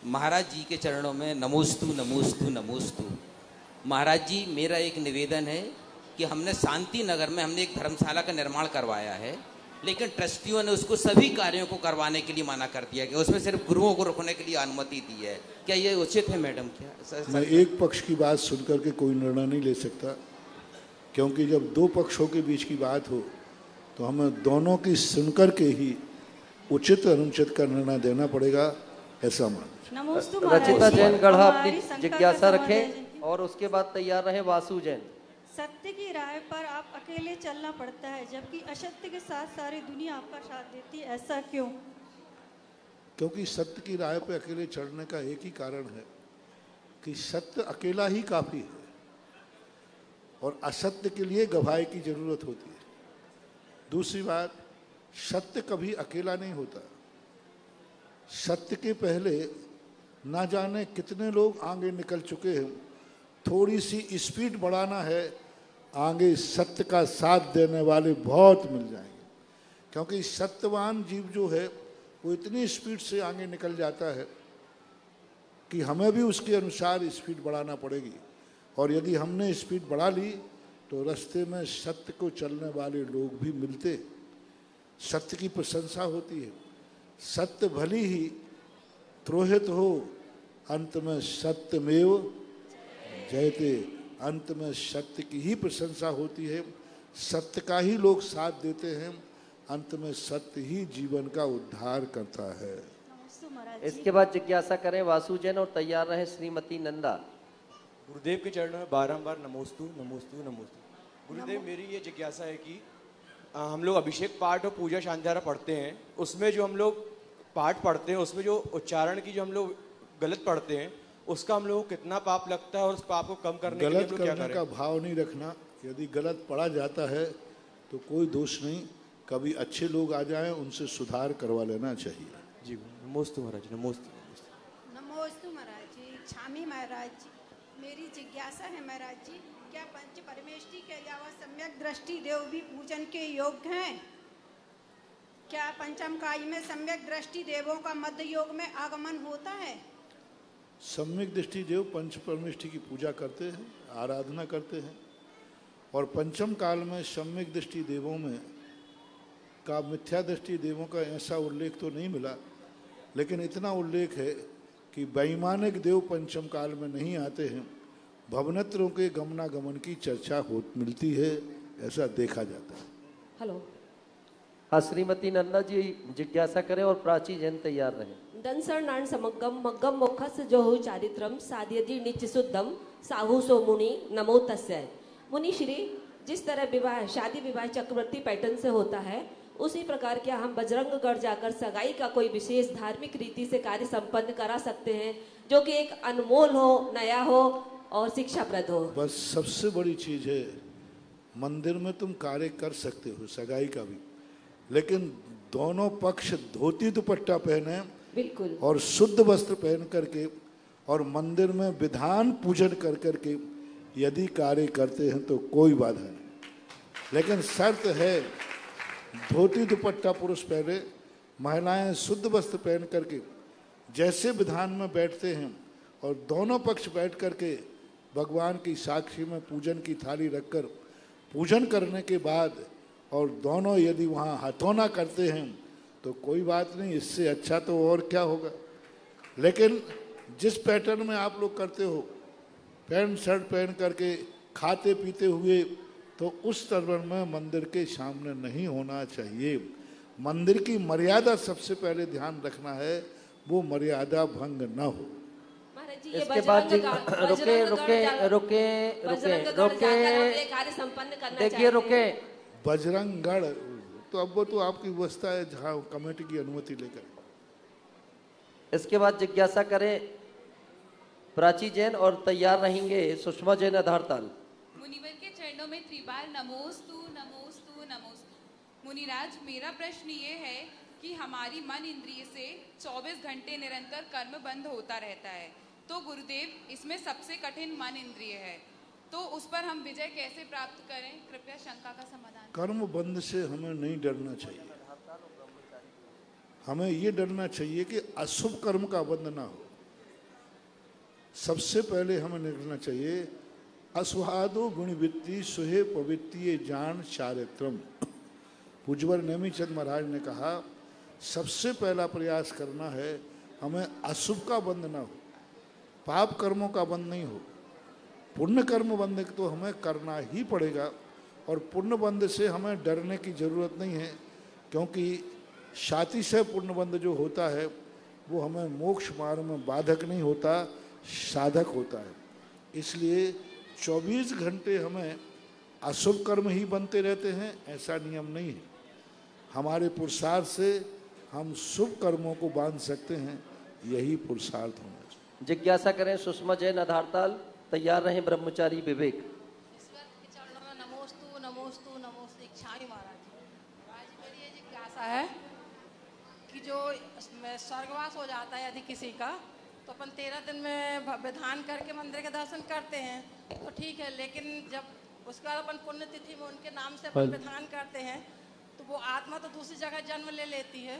महाराज जी के चरणों में नमोस्तु नमोस्तु नमोस्तु। महाराज जी, मेरा एक निवेदन है कि हमने शांति नगर में हमने एक धर्मशाला का निर्माण करवाया है, लेकिन ट्रस्टियों ने उसको सभी कार्यों को करवाने के लिए मना कर दिया कि उसमें सिर्फ गुरुओं को रुकने के लिए अनुमति दी है। क्या ये उचित है मैडम? क्या मैं एक पक्ष की बात सुनकर के कोई निर्णय नहीं ले सकता, क्योंकि जब दो पक्षों के बीच की बात हो तो हमें दोनों की सुनकर के ही उचित अनुचित का निर्णय देना पड़ेगा, ऐसा मान। रचिता जैन गढ़ा अपनी जिज्ञासा रखें और उसके बाद तैयार रहे वासु जैन। सत्य की राह पर आप अकेले चलना पड़ता है, जबकि असत्य के साथ सारी दुनिया आपका साथ देती है, ऐसा क्यों? क्योंकि सत्य की राह पर अकेले चढ़ने का एक ही कारण है कि सत्य अकेला ही काफी है, और असत्य के लिए गवाही की जरूरत होती है। दूसरी बात, सत्य कभी अकेला नहीं होता। सत्य के पहले ना जाने कितने लोग आगे निकल चुके हैं। थोड़ी सी स्पीड बढ़ाना है, आगे सत्य का साथ देने वाले बहुत मिल जाएंगे, क्योंकि सत्यवान जीव जो है वो इतनी स्पीड से आगे निकल जाता है कि हमें भी उसके अनुसार स्पीड बढ़ाना पड़ेगी। और यदि हमने स्पीड बढ़ा ली तो रास्ते में सत्य को चलने वाले लोग भी मिलते, सत्य की प्रशंसा होती है। सत्य भली ही द्रोहित हो, अंत में सत्यमेव जयते, अंत में सत्य की ही प्रशंसा होती है, सत्य का ही लोग साथ देते हैं, अंत में सत्य ही जीवन का उद्धार करता है। इसके बाद जिज्ञासा करें वासु जैन और तैयार रहे श्रीमती नंदा। गुरुदेव के चरणों में बारंबार नमोस्तु नमोस्तु नमोस्तु। गुरुदेव, मेरी ये जिज्ञासा है कि हम लोग अभिषेक पाठ और पूजा शांतिधारा पढ़ते हैं, उसमें जो हम लोग पाठ पढ़ते हैं उसमें जो उच्चारण की जो हम लोग गलत पढ़ते हैं उसका हम लोगों को कितना पाप लगता है, और उस पाप को कम करने के लिए हम लोग क्या करें? गलत करने का भाव नहीं रखना। यदि गलत पढ़ा जाता है तो कोई दोष नहीं, कभी अच्छे लोग आ जाएं, उनसे सुधार करवा लेना चाहिए। जी नमोस्तु महाराज, नमोस्तु नमोस्तु महाराज जी। छामी महाराज जी, मेरी जिज्ञासा है महाराज जी, क्या पंच परमेष्टि के अलावा सम्यक दृष्टि देव भी पूजन के योग्य हैं? क्या पंचम काई में सम्यक दृष्टि देवों का मध्य योग में आगमन होता है? सम्यक दृष्टि देव पंच परमेष्टि की पूजा करते हैं, आराधना करते हैं, और पंचम काल में सम्यक दृष्टि देवों में का मिथ्या दृष्टि देवों का ऐसा उल्लेख तो नहीं मिला, लेकिन इतना उल्लेख है कि वैमानिक देव पंचम काल में नहीं आते हैं। भवनत्रों के गमनागमन की चर्चा मिलती है, ऐसा देखा जाता है। हेलो। हाँ, श्रीमती नंदा जी जिज्ञासा करें और प्राची जैन तैयार रहे। दंसरनान समग्गम मग्गम मोक्षस जोहु चारित्रम साध्यति नित्य शुद्धम साहु सो मुनि नमो तस्यै। मुनि श्री, जिस तरह विवाह शादी विवाह चक्रवर्ती पैटर्न से होता है, उसी प्रकार क्या हम बजरंगगढ़ जाकर सगाई का कोई विशेष धार्मिक रीति से कार्य संपन्न करा सकते हैं, जो कि एक अनमोल हो, नया हो और शिक्षाप्रद हो? बस सबसे बड़ी चीज है, मंदिर में तुम कार्य कर सकते हो सगाई का भी, लेकिन दोनों पक्ष धोती दुपट्टा पहने बिल्कुल और शुद्ध वस्त्र पहन करके और मंदिर में विधान पूजन कर करके यदि कार्य करते हैं तो कोई बाधा नहीं। लेकिन शर्त है धोती दुपट्टा पुरुष पहने, महिलाएं शुद्ध वस्त्र पहन करके जैसे विधान में बैठते हैं और दोनों पक्ष बैठ करके भगवान की साक्षी में पूजन की थाली रखकर पूजन करने के बाद और दोनों यदि वहाँ हथौना करते हैं तो कोई बात नहीं, इससे अच्छा तो और क्या होगा। लेकिन जिस पैटर्न में आप लोग करते हो, पैंट शर्ट पहन करके खाते पीते हुए, तो उस तरह में मंदिर के सामने नहीं होना चाहिए। मंदिर की मर्यादा सबसे पहले ध्यान रखना है, वो मर्यादा भंग न हो। इसके बाद रुके बजरंगगढ़ तो अब वो तो आपकी व्यवस्था है, जहाँ कमेटी की अनुमति लेकर। इसके बाद जिज्ञासा करें प्राची जैन और तैयार रहेंगे सुषमा जैन आधारताल। मुनिवर के चरणों में त्रिबार नमोस्तु नमोस्तु नमोस्तु। मुनिराज, मेरा प्रश्न ये है कि हमारी मन इंद्रिय से 24 घंटे निरंतर कर्म बंद होता रहता है, तो गुरुदेव इसमें सबसे कठिन मन इंद्रिय है, तो उस पर हम विजय कैसे प्राप्त करें? कृपया शंका का समाधान। कर्म बंद से हमें नहीं डरना चाहिए, हमें ये डरना चाहिए कि अशुभ कर्म का बंध ना हो। सबसे पहले हमें निकलना चाहिए अस्वादो गुणवित्ती सुहे पवित्तीय जान चारित्रम। पूज्यवर नेमीचंद महाराज ने कहा सबसे पहला प्रयास करना है हमें अशुभ का बंध ना हो, पाप कर्मों का बंध नहीं हो। पुण्य कर्म बंध तो हमें करना ही पड़ेगा, और पुण्य बंध से हमें डरने की जरूरत नहीं है, क्योंकि शाति से पुण्य बंध जो होता है वो हमें मोक्ष मार्ग में बाधक नहीं होता, साधक होता है। इसलिए 24 घंटे हमें अशुभ कर्म ही बनते रहते हैं, ऐसा नियम नहीं है। हमारे पुरुषार्थ से हम शुभ कर्मों को बांध सकते हैं, यही पुरुषार्थ होना चाहिए। जिज्ञासा करें सुषमा जैन आधारताल। तैयार रहे ब्रह्मचारी विवेक। ईश्वर के चरणों में नमोस्तु नमोस्तु नमोस्तु इच्छामी महाराज। आज मेरी ये जिज्ञासा है कि जो स्वर्गवास हो जाता है यदि किसी का, तो अपन 13 दिन में विधान करके मंदिर के दर्शन करते हैं तो ठीक है, लेकिन जब उसके बाद अपन पुण्यतिथि में उनके नाम से अपन विधान करते हैं तो वो आत्मा तो दूसरी जगह जन्म ले लेती है,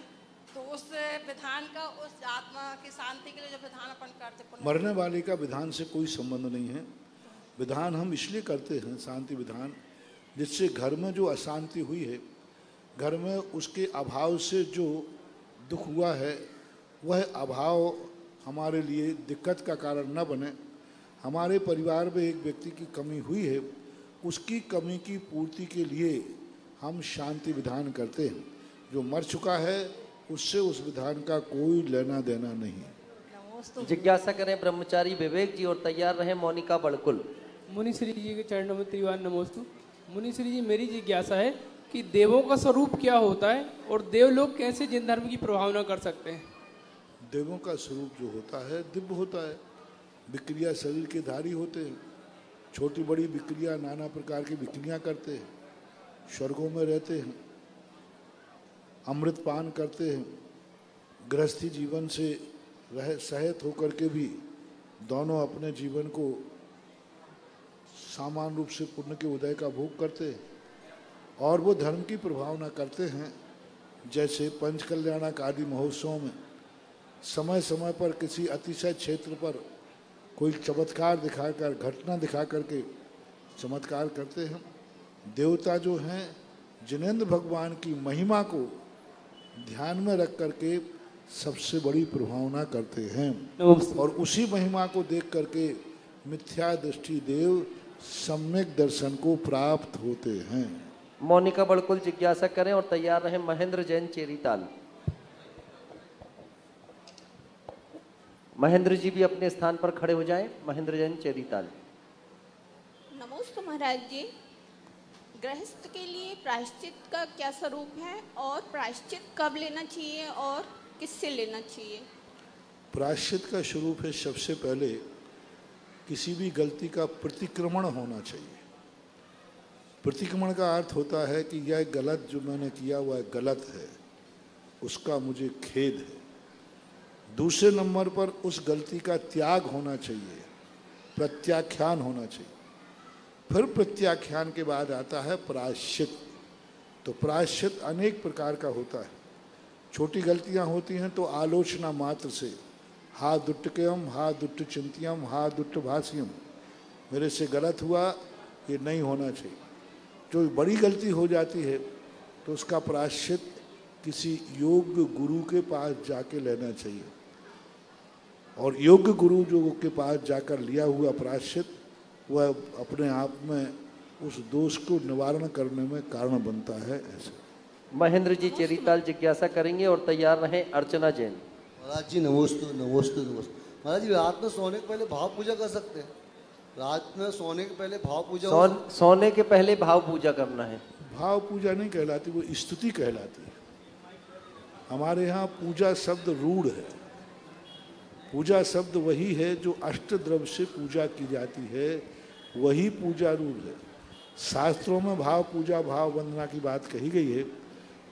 तो उस विधान का उस आत्मा की शांति के लिए जो विधान अपन करते, मरने वाले का विधान से कोई संबंध नहीं है। विधान हम इसलिए करते हैं शांति विधान, जिससे घर में जो अशांति हुई है, घर में उसके अभाव से जो दुख हुआ है, वह अभाव हमारे लिए दिक्कत का कारण न बने। हमारे परिवार में एक व्यक्ति की कमी हुई है, उसकी कमी की पूर्ति के लिए हम शांति विधान करते हैं। जो मर चुका है उससे उस विधान का कोई लेना देना नहीं है। जिज्ञासा करें ब्रह्मचारी विवेक जी और तैयार रहे मोनिका बड़कुल। मुनिश्री जी के चरणों में त्रिवार नमोस्तु। मुनिश्री जी, मेरी जिज्ञासा है कि देवों का स्वरूप क्या होता है और देवलोग कैसे जिन धर्म की प्रभावना कर सकते हैं? देवों का स्वरूप जो होता है दिव्य होता है, विक्रिया शरीर के धारी होते हैं, छोटी बड़ी विक्रिया नाना प्रकार की विक्रियाँ करते हैं, स्वर्गों में रहते हैं, अमृत पान करते हैं, गृहस्थी जीवन से रह सहित होकर के भी दोनों अपने जीवन को सामान्य रूप से पुण्य के उदय का भोग करते हैं, और वो धर्म की प्रभावना करते हैं। जैसे पंच कल्याणक आदि महोत्सवों में समय समय पर किसी अतिशय क्षेत्र पर कोई चमत्कार दिखाकर, घटना दिखा करके चमत्कार करते हैं। देवता जो हैं जिनेंद्र भगवान की महिमा को ध्यान में रख करके सबसे बड़ी प्रभावना करते हैं, और उसी महिमा को देख करके मिथ्या दृष्टि देव सम्यक दर्शन को प्राप्त होते हैं। मोनिका बड़कुल जिज्ञासा करें और तैयार रहे महेंद्र जैन चेरीताल। महेंद्र जी भी अपने स्थान पर खड़े हो जाएं। महेंद्र जैन चेरीताल। नमोस्तु महाराज जी। गृहस्थ के लिए प्रायश्चित का क्या स्वरूप है और प्रायश्चित कब लेना चाहिए और किससे लेना चाहिए? प्रायश्चित का स्वरूप है सबसे पहले किसी भी गलती का प्रतिक्रमण होना चाहिए। प्रतिक्रमण का अर्थ होता है कि यह गलत जो मैंने किया वह गलत है, उसका मुझे खेद है। दूसरे नंबर पर उस गलती का त्याग होना चाहिए, प्रत्याख्यान होना चाहिए। फिर प्रत्याख्यान के बाद आता है प्रायश्चित। तो प्रायश्चित अनेक प्रकार का होता है। छोटी गलतियां होती हैं तो आलोचना मात्र से, हा दुट्टकयम, हा दुट्ट चिंतियम, हा दुट्ट भाष्यम, मेरे से गलत हुआ, ये नहीं होना चाहिए। जो बड़ी गलती हो जाती है तो उसका प्रायश्चित किसी योग्य गुरु के पास जाके लेना चाहिए, और योग्य गुरु जो के पास जाकर लिया हुआ प्रायश्चित वह अपने आप में उस दोष को निवारण करने में कारण बनता है। ऐसे महेंद्र जी चेरीताल जिज्ञासा करेंगे और तैयार रहें अर्चना जैन। महाराज जी नमोस्तु नमोस्तु नमोस्तु। महाराज जी रात में सोने के पहले भाव पूजा कर सकते हैं? रात में सोने के पहले भाव पूजा सोने के पहले भाव पूजा करना है। भाव पूजा नहीं कहलाती, वो स्तुति कहलाती है। हमारे यहाँ पूजा शब्द रूढ़ है। पूजा शब्द वही है जो अष्टद्रव्य से पूजा की जाती है, वही पूजा रूढ़ है। शास्त्रों में भाव पूजा भाव वंदना की बात कही गई है,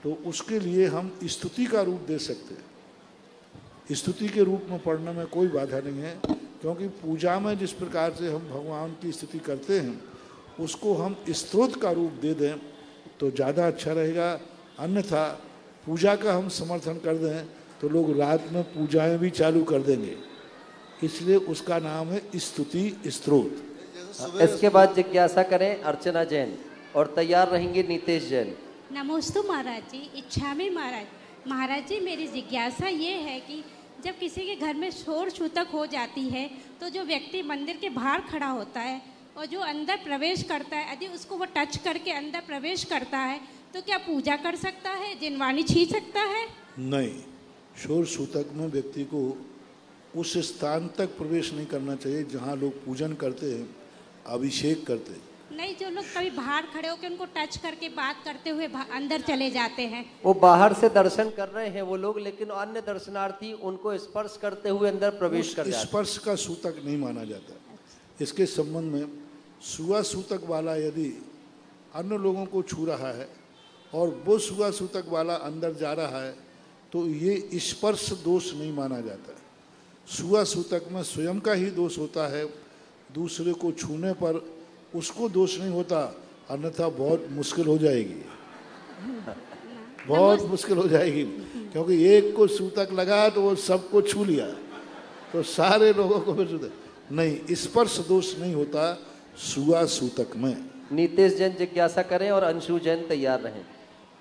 तो उसके लिए हम स्तुति का रूप दे सकते हैं। स्तुति के रूप में पढ़ने में कोई बाधा नहीं है, क्योंकि पूजा में जिस प्रकार से हम भगवान की स्तुति करते हैं उसको हम स्तोत्र का रूप दे दें तो ज़्यादा अच्छा रहेगा। अन्यथा पूजा का हम समर्थन कर दें तो लोग रात में पूजाएं भी चालू कर देंगे, इसलिए उसका नाम है स्तुति स्तोत्र। इसके बाद जिज्ञासा करें अर्चना जैन और तैयार रहेंगे नीतेश जैन। नमोस्तु महाराज जी, इच्छा में महाराज जी मेरी जिज्ञासा ये है कि जब किसी के घर में शोर छूतक हो जाती है तो जो व्यक्ति मंदिर के बाहर खड़ा होता है और जो अंदर प्रवेश करता है, यदि उसको वो टच करके अंदर प्रवेश करता है तो क्या पूजा कर सकता है, जिनवाणी छीन सकता है? नहीं, शोर सूतक में व्यक्ति को उस स्थान तक प्रवेश नहीं करना चाहिए जहाँ लोग पूजन करते हैं, अभिषेक करते हैं। नहीं, जो लोग कभी बाहर खड़े होकर उनको टच करके बात करते हुए अंदर चले जाते हैं, वो बाहर से दर्शन कर रहे हैं वो लोग, लेकिन अन्य दर्शनार्थी उनको स्पर्श करते हुए अंदर प्रवेश कर जाते हैं। स्पर्श का सूतक नहीं माना जाता। इसके संबंध में सुआ सूतक वाला यदि अन्य लोगों को छू रहा है और वो सुआ सूतक वाला अंदर जा रहा है तो ये स्पर्श दोष नहीं माना जाता। सुआ सूतक में स्वयं का ही दोष होता है, दूसरे को छूने पर उसको दोष नहीं होता, अन्यथा बहुत मुश्किल हो जाएगी, बहुत मुश्किल हो जाएगी। क्योंकि एक को सूतक लगा तो वो सबको छू लिया तो सारे लोगों को फिर नहीं, स्पर्श दोष नहीं होता सुआ सूतक में। नीतेश जैन जिज्ञासा करें और अंशु जैन तैयार रहें।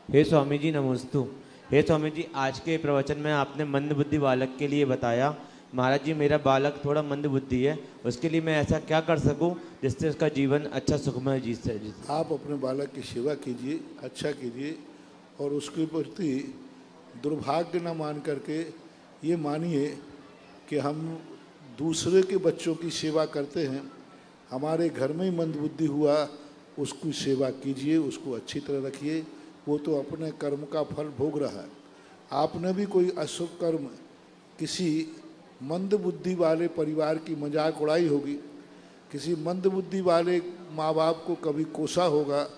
हे स्वामी जी नमोस्तु। हे स्वामी जी, आज के प्रवचन में आपने मंद बुद्धि बालक के लिए बताया। महाराज जी, मेरा बालक थोड़ा मंद बुद्धि है, उसके लिए मैं ऐसा क्या कर सकूं जिससे उसका जीवन अच्छा सुखमय जी से। आप अपने बालक की सेवा कीजिए, अच्छा कीजिए, और उसके प्रति दुर्भाग्य न मान करके ये मानिए कि हम दूसरे के बच्चों की सेवा करते हैं, हमारे घर में ही मंदबुद्धि हुआ, उसकी सेवा कीजिए, उसको अच्छी तरह रखिए, वो तो अपने कर्म का फल भोग रहा है। आपने भी कोई अशुभ कर्म किसी मंद बुद्धि वाले परिवार की मजाक उड़ाई होगी, किसी मंद बुद्धि वाले माँ बाप को कभी कोसा होगा,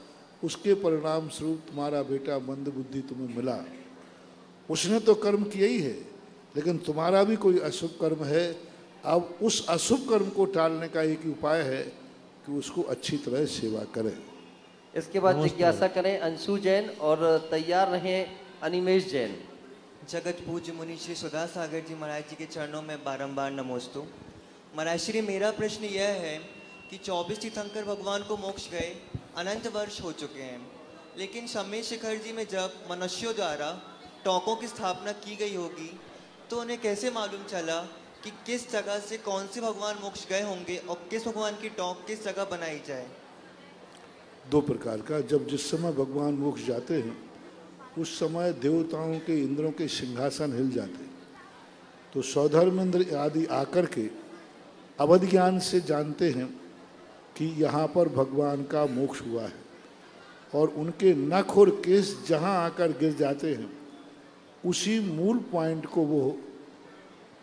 उसके परिणाम स्वरूप तुम्हारा बेटा मंद बुद्धि तुम्हें मिला। उसने तो कर्म किया ही है, लेकिन तुम्हारा भी कोई अशुभ कर्म है। अब उस अशुभ कर्म को टालने का एक उपाय है कि उसको अच्छी तरह सेवा करें। इसके बाद जिज्ञासा करें अंशु जैन और तैयार रहें अनिमेश जैन। जगत पूज्य मुनि श्री सुधा सागर जी महाराज जी के चरणों में बारंबार नमोस्तु। महाराज श्री, मेरा प्रश्न यह है कि 24 तीर्थंकर भगवान को मोक्ष गए अनंत वर्ष हो चुके हैं, लेकिन शमी शिखर जी में जब मनुष्यों द्वारा टोंकों की स्थापना की गई होगी तो उन्हें कैसे मालूम चला कि किस जगह से कौन से भगवान मोक्ष गए होंगे और किस भगवान की टोंक किस जगह बनाई जाए? दो प्रकार का, जब जिस समय भगवान मोक्ष जाते हैं उस समय देवताओं के इंद्रों के सिंहासन हिल जाते, तो सौधर्मेंद्र आदि आकर के अवध ज्ञान से जानते हैं कि यहाँ पर भगवान का मोक्ष हुआ है। और उनके नख और केस जहाँ आकर गिर जाते हैं उसी मूल पॉइंट को वो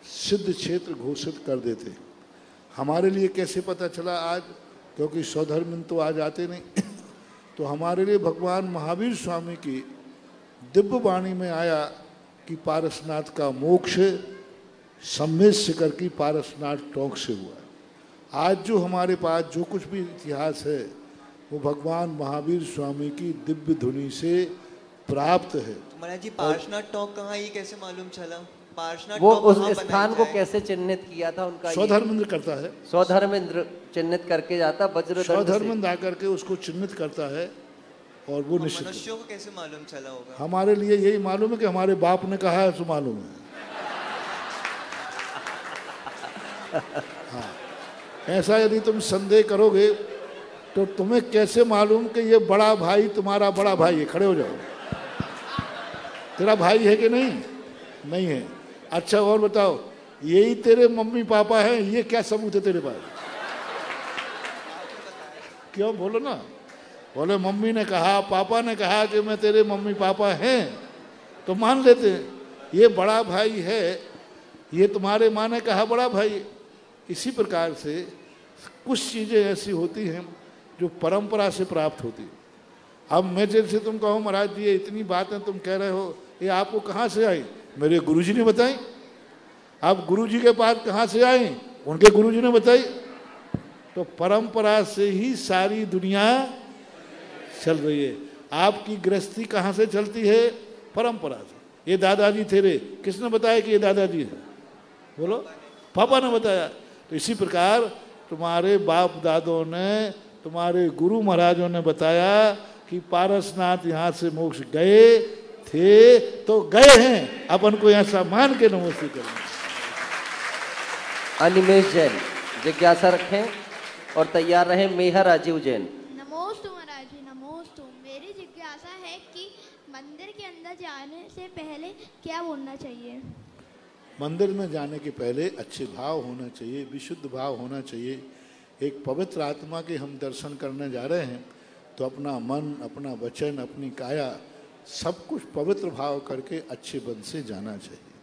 सिद्ध क्षेत्र घोषित कर देते हैं। हमारे लिए कैसे पता चला आज, क्योंकि स्वधर्मिन तो आज आते नहीं तो हमारे लिए भगवान महावीर स्वामी की दिव्य वाणी में आया कि पारसनाथ का मोक्ष सम्मेद शिखर की पारसनाथ टोंक से हुआ है। आज जो हमारे पास जो कुछ भी इतिहास है वो भगवान महावीर स्वामी की दिव्य धुनी से प्राप्त है। महाराज जी पारसनाथ टोंक कहाँ, ये कैसे मालूम चला? पारसनाथ वो टोंक उस कहाँ स्थान बनाया को जाए? कैसे चिन्हित किया था उनका? स्वधर्मेंद्र करता है, स्वधर्मेंद्र चिन्हित करके जाता, वज्रदंड से। स्वधर्मेंद्र आकर के उसको चिन्हित करता है और वो निश्चित। मनुष्यों को कैसे मालूम चला होगा? हमारे लिए यही मालूम है कि हमारे बाप ने कहा है तो मालूम है। हाँ, ऐसा यदि तुम संदेह करोगे तो तुम्हें कैसे मालूम कि ये बड़ा भाई तुम्हारा बड़ा भाई है? खड़े हो जाओ, तेरा भाई है कि नहीं? नहीं है। अच्छा और बताओ, यही तेरे मम्मी पापा हैं, ये क्या सबूत है तेरे पास? क्यों बोलो ना, बोले मम्मी ने कहा पापा ने कहा कि मैं तेरे मम्मी पापा हैं तो मान लेते हैं। ये बड़ा भाई है, ये तुम्हारे माँ ने कहा बड़ा भाई। इसी प्रकार से कुछ चीज़ें ऐसी होती हैं जो परंपरा से प्राप्त होती है। अब मैं जैसे तुम कहो महाराज जी ये इतनी बातें तुम कह रहे हो, ये आपको कहाँ से आई? मेरे गुरुजी ने बताई। आप गुरुजी के पास कहाँ से आए? उनके गुरुजी ने बताई। तो परंपरा से ही सारी दुनिया चल रही है। आपकी गृहस्थी कहाँ से चलती है? परंपरा से। ये दादाजी थे रे, किसने बताया कि ये दादाजी है? बोलो, पापा ने बताया। तो इसी प्रकार तुम्हारे बाप दादों ने, तुम्हारे गुरु महाराजों ने बताया कि पारसनाथ यहाँ से मोक्ष गए थे तो गए हैं, अपन को ऐसा मान के नमस्ते करें। अनिमेश जैन जिज्ञासा रखें और तैयार रहें। मेहर राजीव जैन। नमोस्तु महाराज जी, नमोस्तु। मेरी जिज्ञासा है कि मंदिर के अंदर जाने से पहले क्या बोलना चाहिए? मंदिर में जाने के पहले अच्छे भाव होना चाहिए, विशुद्ध भाव होना चाहिए। एक पवित्र आत्मा के हम दर्शन करने जा रहे हैं तो अपना मन, अपना वचन, अपनी काया सब कुछ पवित्र भाव करके अच्छे मन से जाना चाहिए।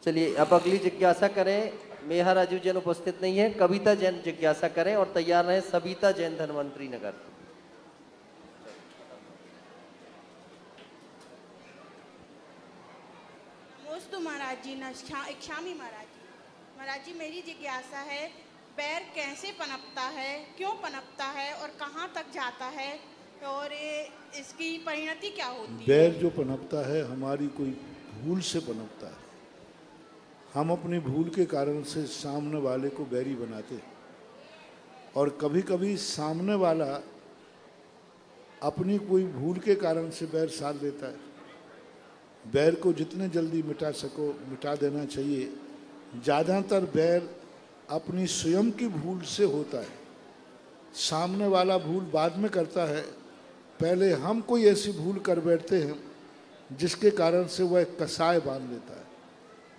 चलिए अब अगली जिज्ञासा करें। मेहर राजीव जैन उपस्थित नहीं है, कविता जैन जिज्ञासा करें और तैयार रहें। सविता जैन धनवंतरी नगर। नमोस्तु महाराज जी, इच्छामी महाराज जी। महाराज जी मेरी जिज्ञासा है, पैर कैसे पनपता है, क्यों पनपता है और कहाँ तक जाता है और इसकी परिणति क्या होती है? बैर जो पनपता है हमारी कोई भूल से पनपता है। हम अपनी भूल के कारण से सामने वाले को बैरी बनाते हैं और कभी कभी सामने वाला अपनी कोई भूल के कारण से बैर साध देता है। बैर को जितने जल्दी मिटा सको मिटा देना चाहिए। ज़्यादातर बैर अपनी स्वयं की भूल से होता है। सामने वाला भूल बाद में करता है, पहले हम कोई ऐसी भूल कर बैठते हैं जिसके कारण से वह एक कसाय बांध लेता है।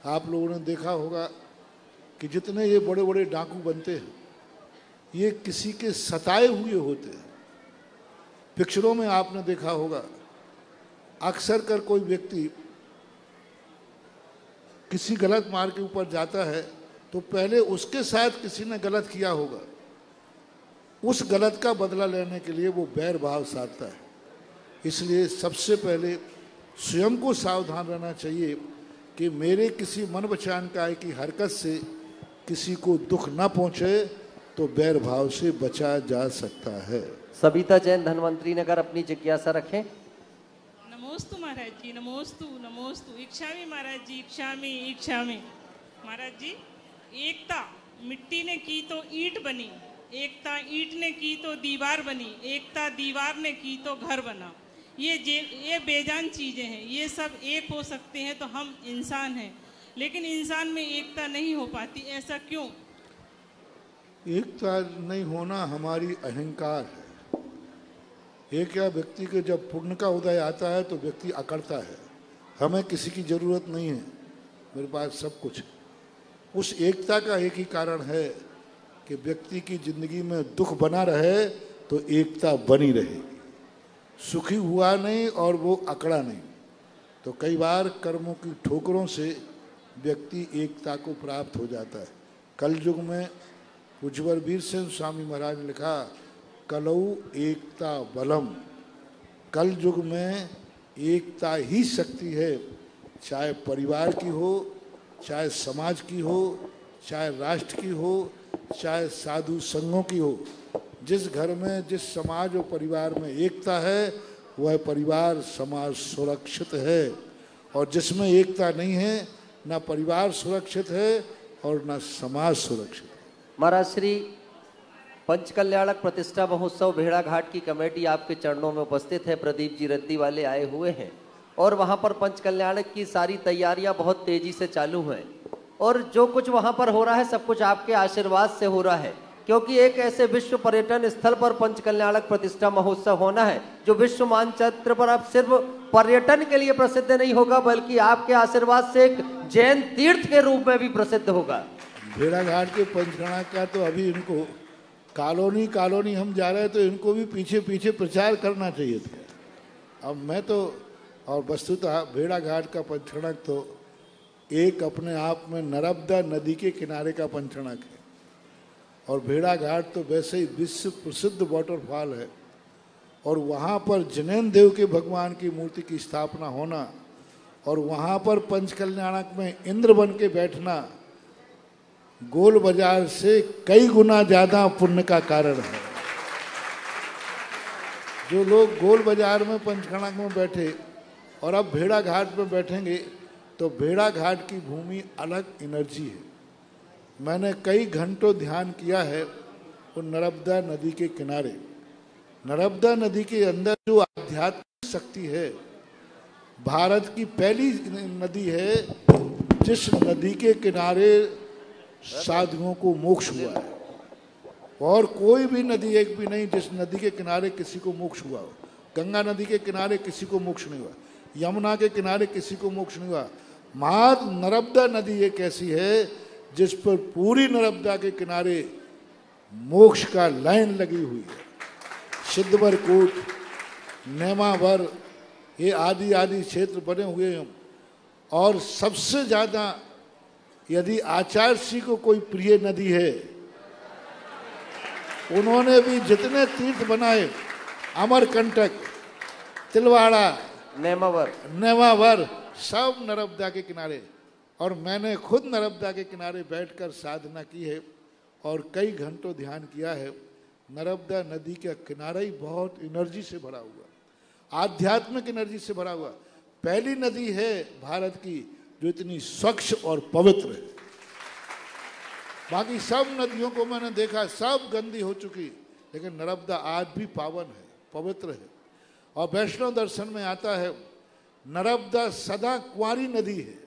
आप लोगों ने देखा होगा कि जितने ये बड़े बड़े डाकू बनते हैं ये किसी के सताए हुए होते हैं। पिक्चरों में आपने देखा होगा अक्सर कर कोई व्यक्ति किसी गलत मार्ग के ऊपर जाता है तो पहले उसके साथ किसी ने गलत किया होगा, उस गलत का बदला लेने के लिए वो बैर भाव साधता है। इसलिए सबसे पहले स्वयं को सावधान रहना चाहिए कि मेरे किसी मन बचान काय की हरकत से किसी को दुख न पहुंचे तो बैर भाव से बचा जा सकता है। सविता जैन धनवंतरी नगर अपनी जिज्ञासा रखें। नमोस्तु महाराज जी, नमोस्तु नमोस्तु। इच्छामी महाराज जी, इच्छामी महाराज जी। एकता मिट्टी ने की तो ईंट बनी, एकता ईंट ने की तो दीवार बनी, एकता दीवार ने की तो घर बना। ये बेजान चीज़ें हैं, ये सब एक हो सकते हैं तो हम इंसान हैं, लेकिन इंसान में एकता नहीं हो पाती, ऐसा क्यों? एकता नहीं होना हमारी अहंकार है। एक या व्यक्ति के जब पुण्य का उदय आता है तो व्यक्ति अकड़ता है, हमें किसी की जरूरत नहीं है, मेरे पास सब कुछ है। उस एकता का एक ही कारण है कि व्यक्ति की जिंदगी में दुख बना रहे तो एकता बनी रहेगी। सुखी हुआ नहीं और वो अकड़ा नहीं। तो कई बार कर्मों की ठोकरों से व्यक्ति एकता को प्राप्त हो जाता है। कल युग में पूज्यवर वीर सिंह स्वामी महाराज ने लिखा, कलऊ एकता बलम। कल युग में एकता ही शक्ति है, चाहे परिवार की हो, चाहे समाज की हो, चाहे राष्ट्र की हो, चाहे साधु संघों की हो। जिस घर में, जिस समाज और परिवार में एकता है, वह परिवार समाज सुरक्षित है। और जिसमें एकता नहीं है, ना परिवार सुरक्षित है और ना समाज सुरक्षित है। महाराज श्री पंचकल्याणक प्रतिष्ठा महोत्सव भेड़ाघाट की कमेटी आपके चरणों में उपस्थित है। प्रदीप जी रद्दी वाले आए हुए हैं और वहाँ पर पंचकल्याणक की सारी तैयारियां बहुत तेजी से चालू हैं और जो कुछ वहाँ पर हो रहा है सब कुछ आपके आशीर्वाद से हो रहा है, क्योंकि एक ऐसे विश्व पर्यटन स्थल पर पंचकल्याणक प्रतिष्ठा महोत्सव होना है जो विश्व मानचित्र पर अब सिर्फ पर्यटन के लिए प्रसिद्ध नहीं होगा, बल्कि आपके आशीर्वाद से एक जैन तीर्थ के रूप में भी प्रसिद्ध होगा। भेड़ाघाट के पंचकल्याणक का तो अभी इनको कॉलोनी कॉलोनी हम जा रहे हैं, तो इनको भी पीछे पीछे प्रचार करना चाहिए था। अब मैं तो, और वस्तुतः भेड़ाघाट का पंचकल्याणक तो एक अपने आप में नर्मदा नदी के किनारे का पंचकल्याणक है। और भेड़ाघाट तो वैसे ही विश्व प्रसिद्ध वाटरफॉल है और वहाँ पर जैन देव के भगवान की मूर्ति की स्थापना होना और वहाँ पर पंचकल्याणक में इंद्र बन के बैठना गोल बाजार से कई गुना ज्यादा पुण्य का कारण है। जो लोग गोल बाजार में पंचकल्याणक में बैठे और अब भेड़ाघाट में बैठेंगे तो भेड़ाघाट की भूमि अलग एनर्जी है। मैंने कई घंटों ध्यान किया है वो नर्मदा नदी के किनारे। नर्मदा नदी के अंदर जो आध्यात्मिक शक्ति है, भारत की पहली नदी है जिस नदी के किनारे साधुओं को मोक्ष हुआ है। और कोई भी नदी एक भी नहीं जिस नदी के किनारे किसी को मोक्ष हुआ हो। गंगा नदी के किनारे किसी को मोक्ष नहीं हुआ, यमुना के किनारे किसी को मोक्ष नहीं हुआ। मात्र नर्मदा नदी एक ऐसी है जिस पर पूरी नर्मदा के किनारे मोक्ष का लाइन लगी हुई है। सिद्धवरकोट, नेमावर, ये आदि आदि क्षेत्र बने हुए हैं। और सबसे ज्यादा यदि आचार्य श्री को कोई प्रिय नदी है, उन्होंने भी जितने तीर्थ बनाए, अमरकंटक, तिलवाड़ा, नेमावर, सब नर्मदा के किनारे। और मैंने खुद नर्मदा के किनारे बैठकर साधना की है और कई घंटों ध्यान किया है। नर्मदा नदी का किनारा ही बहुत एनर्जी से भरा हुआ, आध्यात्मिक एनर्जी से भरा हुआ। पहली नदी है भारत की जो इतनी स्वच्छ और पवित्र है। बाकी सब नदियों को मैंने देखा, सब गंदी हो चुकी, लेकिन नर्मदा आज भी पावन है, पवित्र है। और वैष्णव दर्शन में आता है नर्मदा सदा कुंवारी नदी है।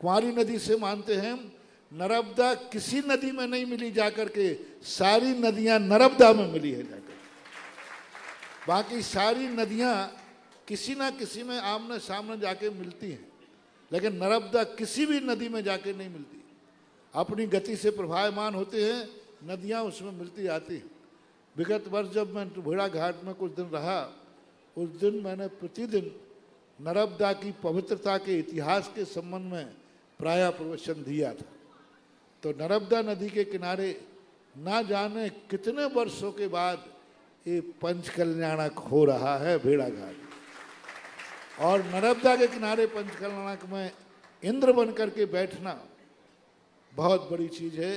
कुंवारी नदी से मानते हैं नर्मदा किसी नदी में नहीं मिली जाकर के, सारी नदियां नर्मदा में मिली है जाकर। बाकी सारी नदियां किसी ना किसी में आमने सामने जाके मिलती हैं, लेकिन नर्मदा किसी भी नदी में जाके नहीं मिलती। अपनी गति से प्रवाहमान होते हैं, नदियां उसमें मिलती आती हैं। विगत वर्ष जब मैं भेड़ाघाट में कुछ दिन रहा, उस दिन मैंने प्रतिदिन नर्मदा की पवित्रता के इतिहास के संबंध में प्राय प्रवचन दिया था। तो नर्मदा नदी के किनारे ना जाने कितने वर्षों के बाद ये पंचकल्याणक हो रहा है भेड़ाघाट। और नर्मदा के किनारे पंचकल्याणक में इंद्र बन करके बैठना बहुत बड़ी चीज है।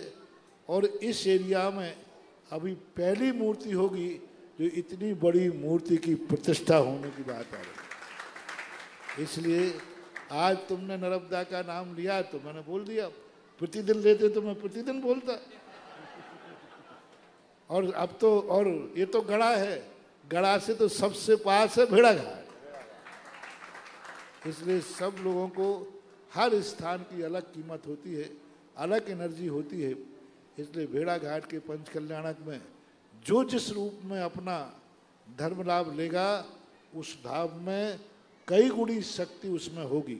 और इस एरिया में अभी पहली मूर्ति होगी जो इतनी बड़ी मूर्ति की प्रतिष्ठा होने की बात आ रही है। इसलिए आज तुमने नर्मदा का नाम लिया तो मैंने बोल दिया, प्रतिदिन लेते तो मैं प्रतिदिन बोलता। और अब तो, और ये तो गड़ा है, गड़ा से तो सबसे पास है भेड़ाघाट। इसलिए सब लोगों को हर स्थान की अलग कीमत होती है, अलग एनर्जी होती है। इसलिए भेड़ाघाट के पंचकल्याणक में जो जिस रूप में अपना धर्म लाभ लेगा, उस धाम में कई गुणी शक्ति उसमें होगी।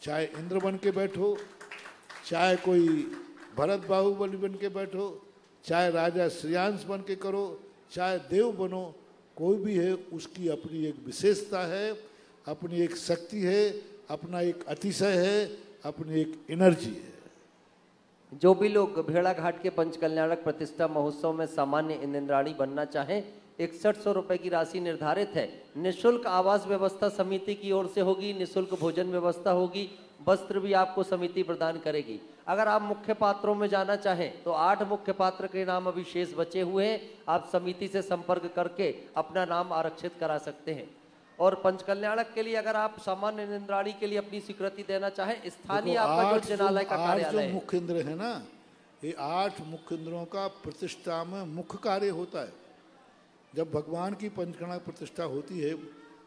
चाहे इंद्र बन के बैठो, चाहे कोई भरत बाहुबली बन के बैठो, चाहे राजा श्रेयांश बन के करो, चाहे देव बनो, कोई भी है उसकी अपनी एक विशेषता है, अपनी एक शक्ति है, अपना एक अतिशय है, अपनी एक एनर्जी है। जो भी लोग भेड़ाघाट के पंचकल्याणक प्रतिष्ठा महोत्सव में सामान्य इंद्राणी बनना चाहें, 6100 रुपए की राशि निर्धारित है। निःशुल्क आवास व्यवस्था समिति की ओर से होगी, निःशुल्क भोजन व्यवस्था होगी, वस्त्र भी आपको समिति प्रदान करेगी। अगर आप मुख्य पात्रों में जाना चाहें तो 8 मुख्य पात्र के नाम अभी शेष बचे हुए हैं। आप समिति से संपर्क करके अपना नाम आरक्षित करा सकते हैं। और पंचकल्याणक के लिए अगर आप सामान्य इंद्राणी के लिए अपनी स्वीकृति देना चाहें, स्थानीय आपका जो जिनालय का कार्यालय है, मुख्य इंद्र है ना, ये 8 मुख्य इंद्रों का प्रतिष्ठा में मुख्य कार्य होता है। जब भगवान की पंचकल्याणक प्रतिष्ठा होती है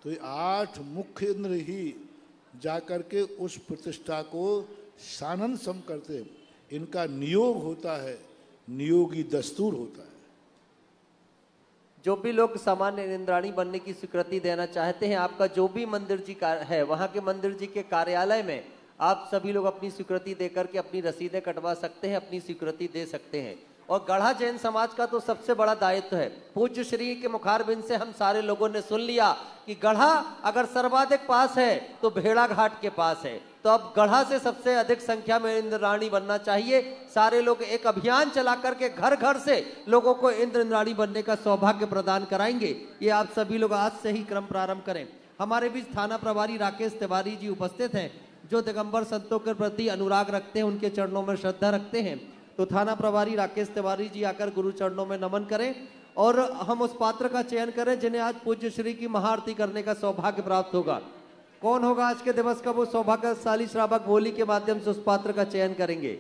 तो ये 8 मुख्य इंद्र ही जाकर के उस प्रतिष्ठा को सानंद सम करते हैं। इनका नियोग होता है, नियोगी दस्तूर होता है। जो भी लोग सामान्य इंद्राणी बनने की स्वीकृति देना चाहते हैं, आपका जो भी मंदिर जी का है वहां के मंदिर जी के कार्यालय में आप सभी लोग अपनी स्वीकृति देकर के अपनी रसीदें कटवा सकते हैं, अपनी स्वीकृति दे सकते हैं। और गढ़ा जैन समाज का तो सबसे बड़ा दायित्व है। पूज्य श्री के मुखारबिंद से हम सारे लोगों ने सुन लिया कि गढ़ा अगर सर्वाधिक पास है तो भेड़ाघाट के पास है, तो अब गढ़ा से सबसे अधिक संख्या में इंद्राणी बनना चाहिए। सारे लोग एक अभियान चला करके घर घर से लोगों को इंद्राणी बनने का सौभाग्य प्रदान कराएंगे। ये आप सभी लोग आज से ही क्रम प्रारंभ करें। हमारे बीच थाना प्रभारी राकेश तिवारी जी उपस्थित हैं, जो दिगंबर संतों के प्रति अनुराग रखते हैं, उनके चरणों में श्रद्धा रखते हैं। तो थाना प्रभारी राकेश तिवारी जी आकर गुरु चरणों में नमन करें और हम उस पात्र का चयन करें जिन्हें आज पूज्य श्री की महाआरती करने का सौभाग्य प्राप्त होगा। कौन होगा आज के दिवस का वो सौभाग्यशाली श्रावक? बोली के माध्यम से उस पात्र का चयन करेंगे।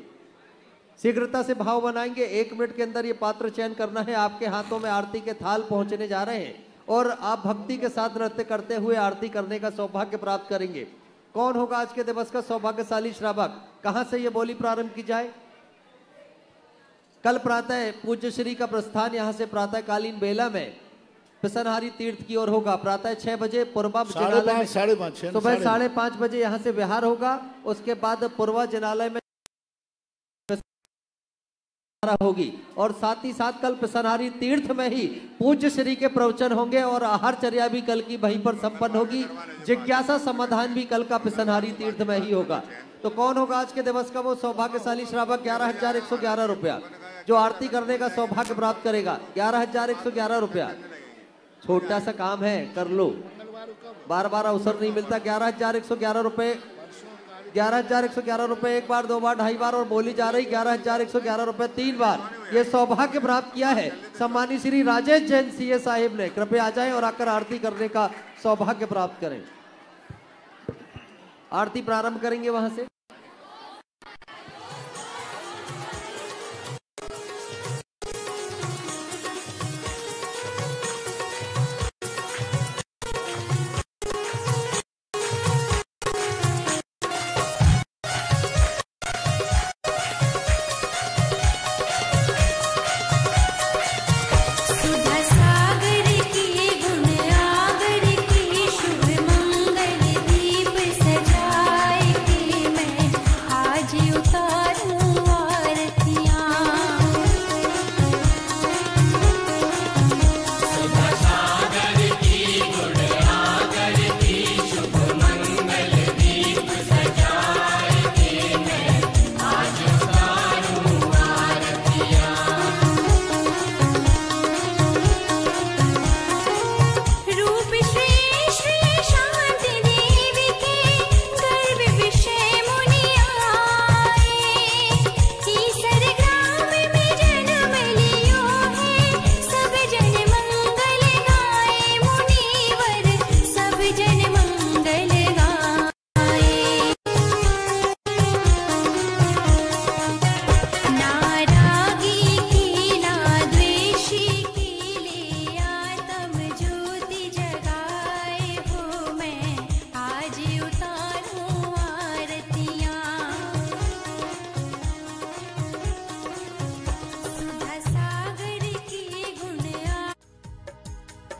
शीघ्रता से भाव बनाएंगे। 1 मिनट के अंदर ये पात्र चयन करना है। आपके हाथों में आरती के थाल पहुंचने जा रहे हैं और आप भक्ति के साथ नृत्य करते हुए आरती करने का सौभाग्य प्राप्त करेंगे। कौन होगा आज के दिवस का सौभाग्यशाली श्रावक? कहां से ये बोली प्रारंभ की जाए? कल प्रातः पूज्य श्री का प्रस्थान यहाँ से प्रातःकालीन बेला में पिसनहारी तीर्थ की ओर होगा। प्रातः 6 बजे पूर्वा जिनालय में, सुबह 5:30 बजे यहाँ से विहार होगा। उसके बाद पूर्वा जिनालय में होगी और साथ ही साथ कल पिसनहारी तीर्थ में ही पूज्य श्री के प्रवचन होंगे और आहारचर्या भी कल की वहीं पर संपन्न होगी। जिज्ञासा समाधान भी कल का पिसनहारी तीर्थ में ही होगा। तो कौन होगा आज के दिवस का वो सौभाग्यशाली श्रावक? 11,111 रुपया जो आरती करने का सौभाग्य प्राप्त करेगा। 11,111 रुपया। छोटा सा काम है, कर लो, बार बार अवसर नहीं मिलता। 11,111 रुपए, 11,111 रुपए 1 बार, 2 बार, 2.5 बार और बोली जा रही 11,111 रुपए 3 बार। ये सौभाग्य प्राप्त किया है सम्मानित श्री राजेश जैन सीए साहिब ने। कृपया आ जाएं और आकर आरती करने का सौभाग्य प्राप्त करें। आरती प्रारंभ करेंगे वहां से।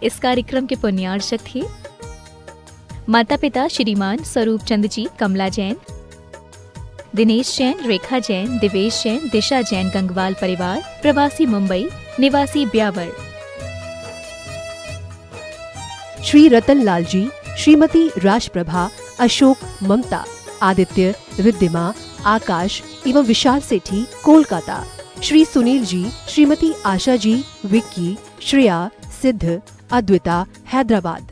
इस कार्यक्रम के पुण्यार्चक थे माता पिता श्रीमान स्वरूप चंद जी, कमला जैन, दिनेश जैन, रेखा जैन, दिवेश जैन, दिशा जैन, गंगवाल परिवार, प्रवासी मुंबई, निवासी ब्यावर। श्री रतन लाल जी, श्रीमती राजप्रभा, अशोक, ममता, आदित्य, रिद्धिमा, आकाश एवं विशाल सेठी, कोलकाता। श्री सुनील जी, श्रीमती आशा जी, विक्की, श्रेया, सिद्ध, अद्विता, हैदराबाद।